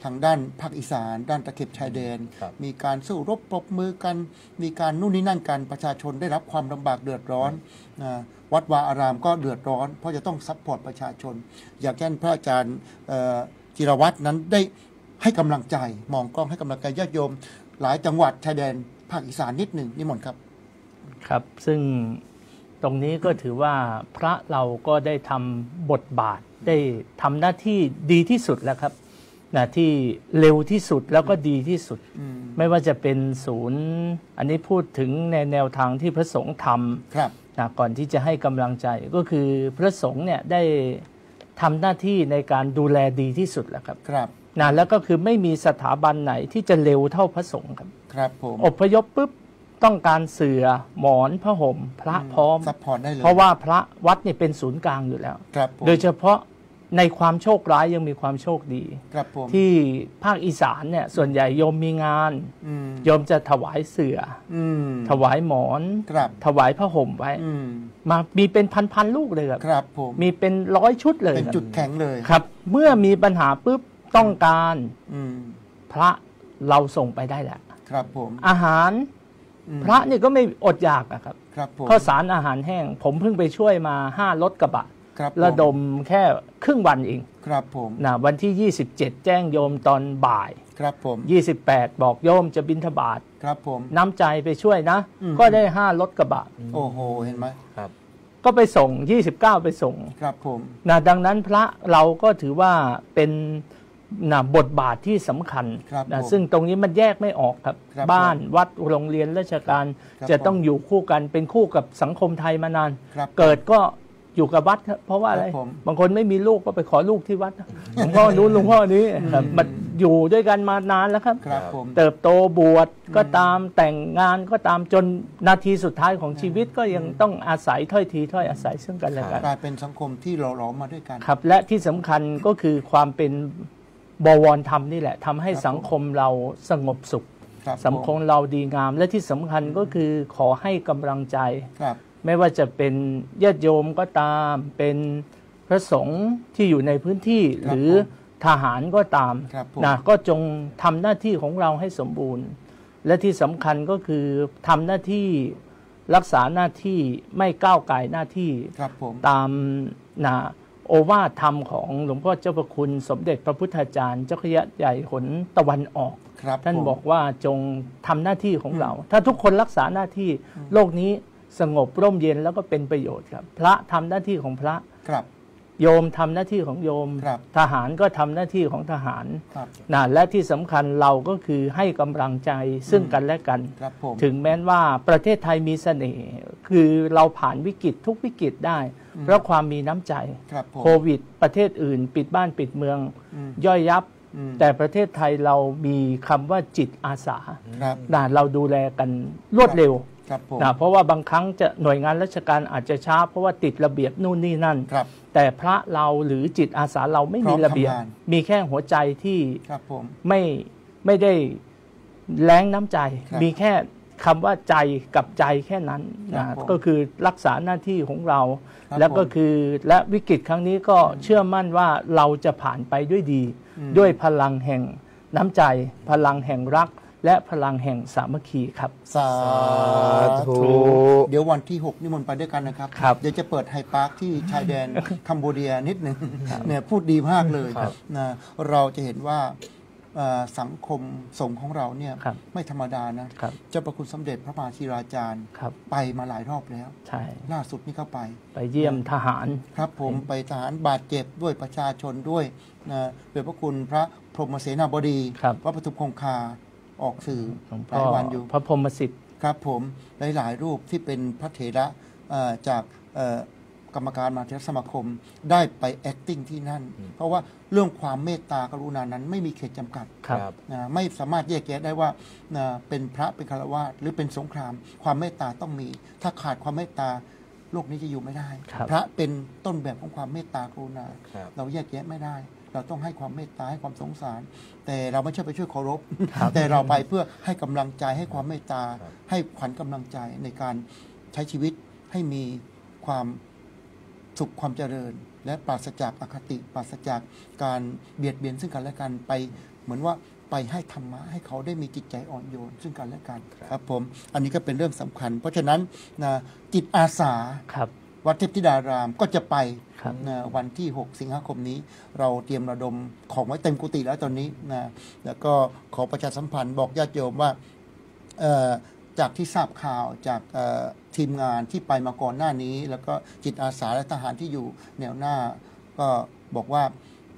ทางด้านภาคอีสานด้านตะเข็บชายแดนมีการสู้รบปรบมือกันมีการนู่นนี่นั่นกันประชาชนได้รับความลำบากเดือดร้อนวัดวาอารามก็เดือดร้อนเพราะจะต้องซัพพอร์ตประชาชนอยากให้พระอาจารย์จิรวัตรนั้นได้ให้กำลังใจมองกล้องให้กำลังใจญาติโยมหลายจังหวัดชายแดนภาคอีสานนิดหนึ่งนิมนต์ครับครับซึ่งตรงนี้ก็ถือว่าพระเราก็ได้ทำบทบาทได้ทำหน้าที่ดีที่สุดแล้วครับนะที่เร็วที่สุดแล้วก็ดีที่สุดไม่ว่าจะเป็นศูนย์อันนี้พูดถึงในแนวทางที่พระสงฆ์ทำนะก่อนที่จะให้กำลังใจก็คือพระสงฆ์เนี่ยได้ทำหน้าที่ในการดูแลดีที่สุดแล้วครับนะแล้วก็คือไม่มีสถาบันไหนที่จะเร็วเท่าพระสงฆ์ครับครับผมอพยพปุ๊บต้องการเสื่อหมอนผ้าห่มพระพร้อมซัพพอร์ตได้เลยเพราะว่าพระวัดเนี่ยเป็นศูนย์กลางอยู่แล้วโดยเฉพาะในความโชคร้ายยังมีความโชคดีที่ภาคอีสานเนี่ยส่วนใหญ่โยมมีงานโยมจะถวายเสื่อถวายหมอนถวายผ้าห่มไว้มามีเป็นพันลูกเลยครับมีเป็น100 ชุดเลยเป็นจุดแข็งเลยครับเมื่อมีปัญหาปุ๊บต้องการพระเราส่งไปได้แหละครับผมอาหารพระนี่ก็ไม่อดอยากนะครับข้าวสารอาหารแห้งผมเพิ่งไปช่วยมา5 รถกระบะระดมแค่ครึ่งวันเองครับผมนะวันที่27แจ้งโยมตอนบ่ายครับผม28บอกโยมจะบิณฑบาตครับผมน้ำใจไปช่วยนะก็ได้5 รถกระบะโอ้โหเห็นไหมครับก็ไปส่ง29ไปส่งครับผมนะดังนั้นพระเราก็ถือว่าเป็นบทบาทที่สำคัญนะซึ่งตรงนี้มันแยกไม่ออกครับบ้านวัดโรงเรียนราชการจะต้องอยู่คู่กันเป็นคู่กับสังคมไทยมานานเกิดก็อยู่กับวัดเพราะว่าอะไรบางคนไม่มีลูกก็ไปขอลูกที่วัดหลวงพ่อนู้นหลวงพ่อนี้มันอยู่ด้วยกันมานานแล้วครับเติบโตบวชก็ตามแต่งงานก็ตามจนนาทีสุดท้ายของชีวิตก็ยังต้องอาศัยถ้อยทีถ้อยอาศัยซึ่งกันและกันกลายเป็นสังคมที่หล่อหลอมมาด้วยกันครับและที่สำคัญก็คือความเป็นบวรธรรมนี่แหละทำให้สังคมเราสงบสุขสังคมเราดีงามและที่สำคัญก็คือขอให้กำลังใจไม่ว่าจะเป็นญาติโยมก็ตามเป็นพระสงฆ์ที่อยู่ในพื้นที่หรือทหารก็ตามนะก็จงทำหน้าที่ของเราให้สมบูรณ์และที่สำคัญก็คือทำหน้าที่รักษาหน้าที่ไม่ก้าวไก่หน้าที่ตามโอวาทธรรมของหลวงพ่อเจ้าพระคุณสมเด็จพระพุทธาจารย์เจ้าคณะใหญ่หนตะวันออกท่านบอกว่าจงทำหน้าที่ของเราถ้าทุกคนรักษาหน้าที่โลกนี้สงบร่มเย็นแล้วก็เป็นประโยชน์ครับพระทำหน้าที่ของพระโยมทำหน้าที่ของโยมทหารก็ทำหน้าที่ของทหารนะและที่สำคัญเราก็คือให้กำลังใจซึ่งกันและกันถึงแม้ว่าประเทศไทยมีเสน่ห์คือเราผ่านวิกฤตทุกวิกฤตได้เพราะความมีน้ำใจโควิดประเทศอื่นปิดบ้านปิดเมืองย่อยยับแต่ประเทศไทยเรามีคำว่าจิตอาสาเราดูแลกันรวดเร็วเพราะว่าบางครั้งจะหน่วยงานราชการอาจจะช้าเพราะว่าติดระเบียบนู่นนี่นั่นแต่พระเราหรือจิตอาสาเราไม่มีระเบียบมีแค่หัวใจที่ไม่ได้แรงน้ำใจมีแค่คำว่าใจกับใจแค่นั้นก็คือรักษาหน้าที่ของเราแล้วก็คือและวิกฤตครั้งนี้ก็เชื่อมั่นว่าเราจะผ่านไปด้วยดีด้วยพลังแห่งน้ำใจพลังแห่งรักและพลังแห่งสามัคคีครับสาธุเดี๋ยววันที่6นิมนต์ไปด้วยกันนะครับเดี๋ยวจะเปิดไฮพาร์คที่ชายแดนคัมโบเดียนิดหนึ่งเนี่ยพูดดีมากเลยนะเราจะเห็นว่าสังคมสงฆ์ของเราเนี่ยไม่ธรรมดานะเจ้าประคุณสมเด็จพระมหาธีราจารย์ไปมาหลายรอบแล้วล่าสุดนี่เข้าไปเยี่ยมทหารครับผมไปทหารบาดเจ็บด้วยประชาชนด้วยนะโดยพระคุณพระพรหมเสนาบดีพระปทุมคงคาออกสื่อหลายวันอยู่พระพรหมสิทธิ์ครับผมหลายรูปที่เป็นพระเถระจาก กรรมการมหาเถรสมาคมได้ไป acting ที่นั่น เพราะว่าเรื่องความเมตตากรุณานั้นไม่มีเขตจำกัด ครับ ไม่สามารถแยกแยะได้ว่าเป็นพระเป็นฆราวาสหรือเป็นสงคราม ความเมตตาต้องมี ถ้าขาดความเมตตาโลกนี้จะอยู่ไม่ได้ ครับ พระเป็นต้นแบบของความเมตตากรุณา ครับ เราแยกแยะไม่ได้ เราต้องให้ความเมตตาให้ความสงสาร แต่เราไม่ใช่ไปช่วยเคารพ ครับ แต่เราไปเพื่อให้กำลังใจให้ความเมตตา ครับ ให้ขวัญกำลังใจในการใช้ชีวิตให้มีความสุขความเจริญ และปราศจากอคติ ปราศจากการเบียดเบียนซึ่งกันและกันไปเหมือนว่าไปให้ธรรมะให้เขาได้มีจิตใจอ่อนโยนซึ่งกันและกันครับผมอันนี้ก็เป็นเรื่องสำคัญ เพราะฉะนั้นนะจิตอาสา ครับ วัดเทพธิดารามก็จะไป ครับ นะวันที่ 6 สิงหาคมนี้ เราเตรียมระดมของไว้เต็มกุฏิแล้วตอนนี้นะแล้วก็ขอประชาสัมพันธ์บอกญาติโยมว่าจากที่ทราบข่าวจากทีมงานที่ไปมาก่อนหน้านี้ แล้วก็จิตอาสาและทหารที่อยู่แนวหน้า ก็บอกว่า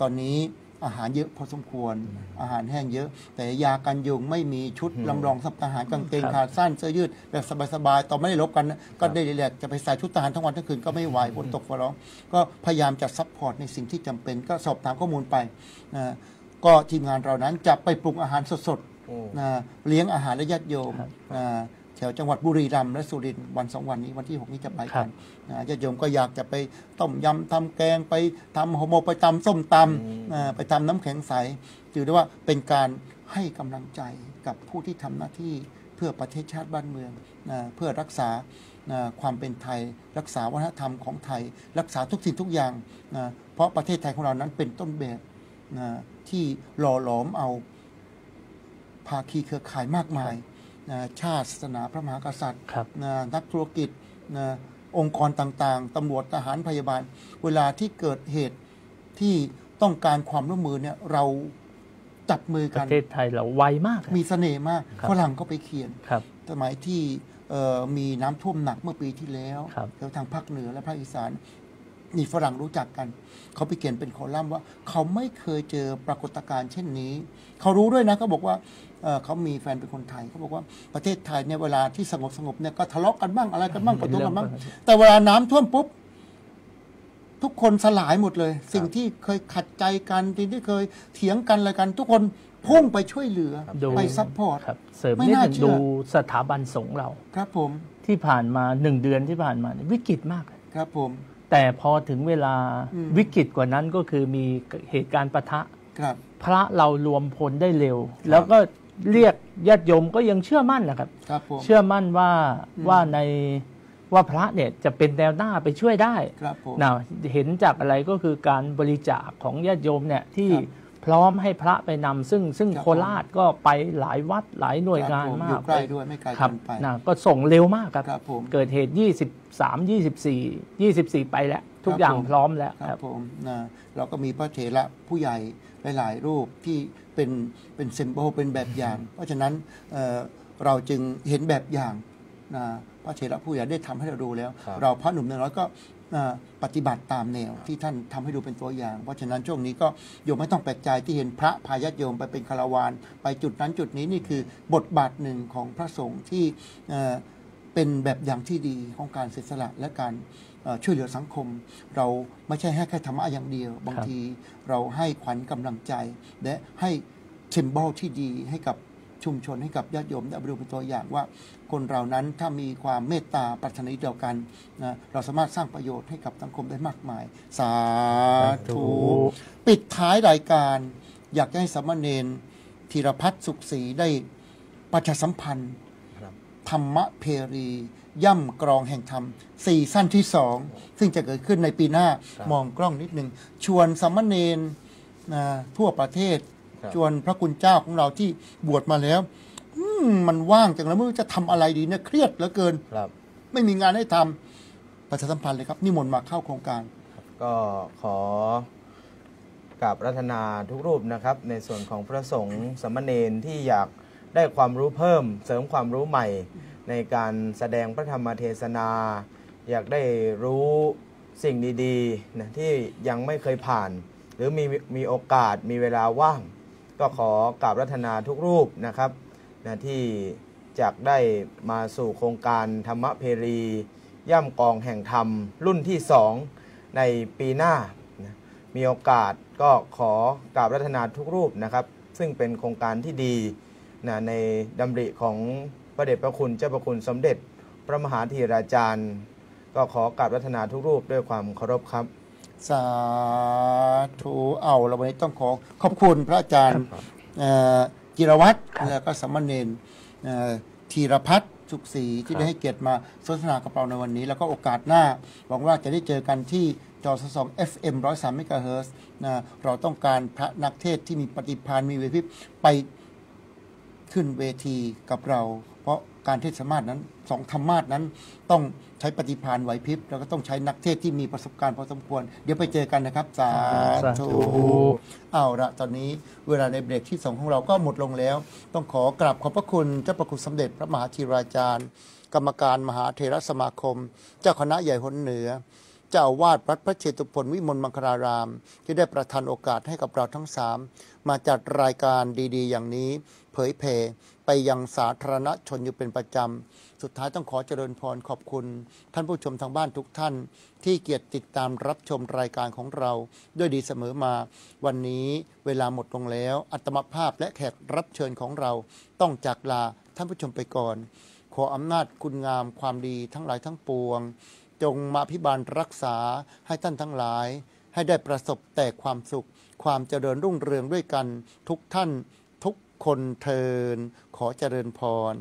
ตอนนี้อาหารเยอะพอสมควร อาหารแห้งเยอะ แต่ยากันยุงไม่มีชุดลำลองสับทหารกางเกง ครับ ขาสั้นเสื้อยืดแบบสบายๆตอนไม่ได้รบกันนะก็ได้แหละจะไปใส่ชุดทหารทั้งวันทั้งคืนก็ไม่ไหวฝนตกฟ้าร้องก็พยายามจะซัพพอร์ตในสิ่งที่จำเป็นก็สอบถามข้อมูลไปนะก็ทีมงานเรานั้นจะไปปรุงอาหารสด โอ้ ๆนะเลี้ยงอาหารและญาติโยม ครับ นะแถวจังหวัดบุรีรัมย์และสุรินทร์วัน2 วันนี้วันที่ 6 นี้จะไป ครั กับ นนะญาติโยมก็อยากจะไปต้มยำทำแกงไปทำห่อหมกไปตำส้มตำไปทำน้ำแข็งใสถือได้ว่าเป็นการให้กำลังใจกับผู้ที่ทำหน้าที่เพื่อประเทศชาติบ้านเมืองนะเพื่อรักษาความเป็นไทย รักษาวัฒนธรรมของไทย รักษาทุกสิ่งทุกอย่างนะเพราะประเทศไทยของเรานั้นเป็นต้นแบบนะที่หล่อหลอมเอาภาคีเครือข่ายมากมายนะชาติศาสนาพระมหากษัตริย์ ครับ นะนักธุรกิจนะองค์กรต่างๆ ตำรวจทหารพยาบาล เวลาที่เกิดเหตุที่ต้องการความร่วมมือเนี่ยเราจับมือ ป กัน ระเทศไทยเราไวมาก มีเสน่ห์มาก ครับ ฝรั่งก็ไปเขียน ครับ สมัยที่มีน้ำท่วมหนักเมื่อปีที่แล้ว ครับ แถวทางภาคเหนือและภาคอีสานนี่ฝรั่งรู้จักกัน เขาไปเขียนเป็นคอลัมน์ว่าเขาไม่เคยเจอปรากฏการณ์เช่นนี้ เขารู้ด้วยนะเขาบอกว่าเขามีแฟนเป็นคนไทยเขาบอกว่าประเทศไทยเนี่ยเวลาที่สงบเนี่ยก็ทะเลาะกันบ้างอะไรกันบ้างประท้วงกันบ้างแต่เวลาน้ำท่วมปุ๊บทุกคนสลายหมดเลย สิ่งที่เคยขัดใจกันสิ่งที่เคยเถียงกันอะไรกัน ทุกคนพุ่งไปช่วยเหลือ ดู ไปซัพพอร์ต ครับเสริม ไม่ นิด น่า หนึ่ง เชื่อ ดูสถาบันสงฆ์เรา ครับผม ที่ผ่านมา1 เดือนที่ผ่านมาเนี่ยวิกฤตมาก ครับผม แต่พอถึงเวลา อืม วิกฤตกว่านั้นก็คือมีเหตุการณ์ปะทะ ครับ พระเรารวมพลได้เร็ว แล้วก็เรียกญาติโยมก็ยังเชื่อมั่นนะครับ ครับผม เชื่อมั่นว่าว่าพระเนี่ยจะเป็นแนวหน้าไปช่วยได้ ครับผม นะเห็นจากอะไรก็คือการบริจาคของญาติโยมเนี่ยที่ ครับ พร้อมให้พระไปนำซึ่ง ครับ โคราชก็ไปหลายวัดหลายหน่วยงาน ครับผม มา อยู่ ก ใกล้ด้วยไม่ไกล ครั เกินไป นะก็ส่งเร็วมากครับ ครับผม เกิดเหตุ 24 ไปแล้ว ทุกอย่างพร้อมแล้ว ค ค รั รั บบ ผมนะเราก็มีพระเถระผู้ใหญ่หลายๆรูปที่เป็นเซมโบเป็นแบบอย่าง เพราะฉะนั้นเราจึงเห็นแบบอย่างนะพระเถระผู้ใหญ่ได้ทำให้เราดูแล้ว ครับ เราพระหนุ่มน้อยก็ปฏิบัติตามแนวที่ท่านทำให้ดูเป็นตัวอย่าง เพราะฉะนั้นช่วงนี้ก็โยมไม่ต้องแปลกใจที่เห็นพระพาญาติโยมไปเป็นคารวานไปจุดนั้นจุดนี้นี่คือบทบาทหนึ่งของพระสงฆ์ที่เป็นแบบอย่างที่ดีของการเสียสละและการช่วยเหลือสังคม เราไม่ใช่ให้แค่ธรรมะอย่างเดียว บางทีเราให้ขวัญกำลังใจ และให้เชมเบลที่ดีให้กับชุมชนให้กับญาติโยมได้ดูเป็นตัวอย่างว่า คนเรานั้นถ้ามีความเมตตาปรารถนาเดียวกันนะเราสามารถสร้างประโยชน์ให้กับสังคมได้มากมาย สาธุ ปิดท้ายรายการอยากให้สามเณรธีรพัฒน์สุขศรีได้ประชาสัมพันธ์ ครับ ธรรมเพรีย่ำกรองแห่งธรรมซีซั่นที่ 2 ซึ่งจะเกิดขึ้นในปีหน้า ครับ มองกล้องนิดหนึ่งชวนสามเณรทั่วประเทศ ครับ ชวนพระคุณเจ้าของเราที่บวชมาแล้วมันว่างจังแล้วไม่รู้จะทำอะไรดีเนี่ยเครียดเหลือเกิน ครับ ไม่มีงานให้ทำประชาสัมพันธ์เลยครับนิมนต์มาเข้าโครงการ ก็ขอกราบรัตนาทุกรูปนะครับ ในส่วนของพระสงฆ์สามเณรที่อยากได้ความรู้เพิ่ม เสริมความรู้ใหม่ ในการแสดงพระธรรมเทศนา อยากได้รู้สิ่งดีๆนะที่ยังไม่เคยผ่าน หรือมีโอกาสมีเวลาว่าง ก็ขอกราบรัตนาทุกรูปนะครับนะที่จะได้มาสู่โครงการธรรมเพรี ย่ำกองแห่งธรรมรุ่นที่ 2 ในปีหน้านะมีโอกาสก็ขอกราบรัตนาทุกรูปนะครับซึ่งเป็นโครงการที่ดีนะในดำริของพระเดชพระคุณเจ้าพระคุณสมเด็จพระมหาธีราจารย์ก็ขอกราบรัตนาทุกรูปด้วยความเคารพครับ สาธุเอาเราวันนี้ต้องขอบคุณพระอาจารย์จิรวัตรและก็สามเณรธีรพัฒน์สุขศรีที่ได้ให้เกียรติมาสนทนากับเราในวันนี้ แล้วก็โอกาสหน้าหวังว่าจะได้เจอกันที่จอ2 FM 103 เมกะเฮิรตซ์เราต้องการพระนักเทศน์ที่มีปฏิภาณมีไหวพริบไปขึ้นเวทีกับเรา เพราะการเทศน์มาสนั้น2 ธรรมาสนั้นต้องใช้ปฏิภาณไหวพริบแล้วก็ต้องใช้นักเทศน์ที่มีประสบการณ์พอสมควรเดี๋ยวไปเจอกันนะครับสาธุเอาละตอนนี้เวลาในเบรกที่2ของเราก็หมดลงแล้วต้องขอกราบขอบพระคุณเจ้าประคุณสมเด็จพระมหาธีราจารย์กรรมการมหาเถรสมาคมเจ้าคณะใหญ่หนเหนือเจ้าอาวาสวัดพระเชตุพนวิมลมังคลารามที่ได้ประทานโอกาสให้กับเราทั้ง3มาจัดรายการดีๆอย่างนี้เผยแผ่ไปยังสาธารณชนอยู่เป็นประจำสุดท้ายต้องขอเจริญพรขอบคุณท่านผู้ชมทางบ้านทุกท่านที่เกียรติติดตามรับชมรายการของเราด้วยดีเสมอมาวันนี้เวลาหมดลงแล้วอัตมภาพและแขกรับเชิญของเราต้องจากลาท่านผู้ชมไปก่อนขออำนาจคุณงามความดีทั้งหลายทั้งปวงจงมาพิบาลรักษาให้ท่านทั้งหลายให้ได้ประสบแต่ความสุขความเจริญรุ่งเรืองด้วยกันทุกท่านทุกคนเทินขอเจริญพร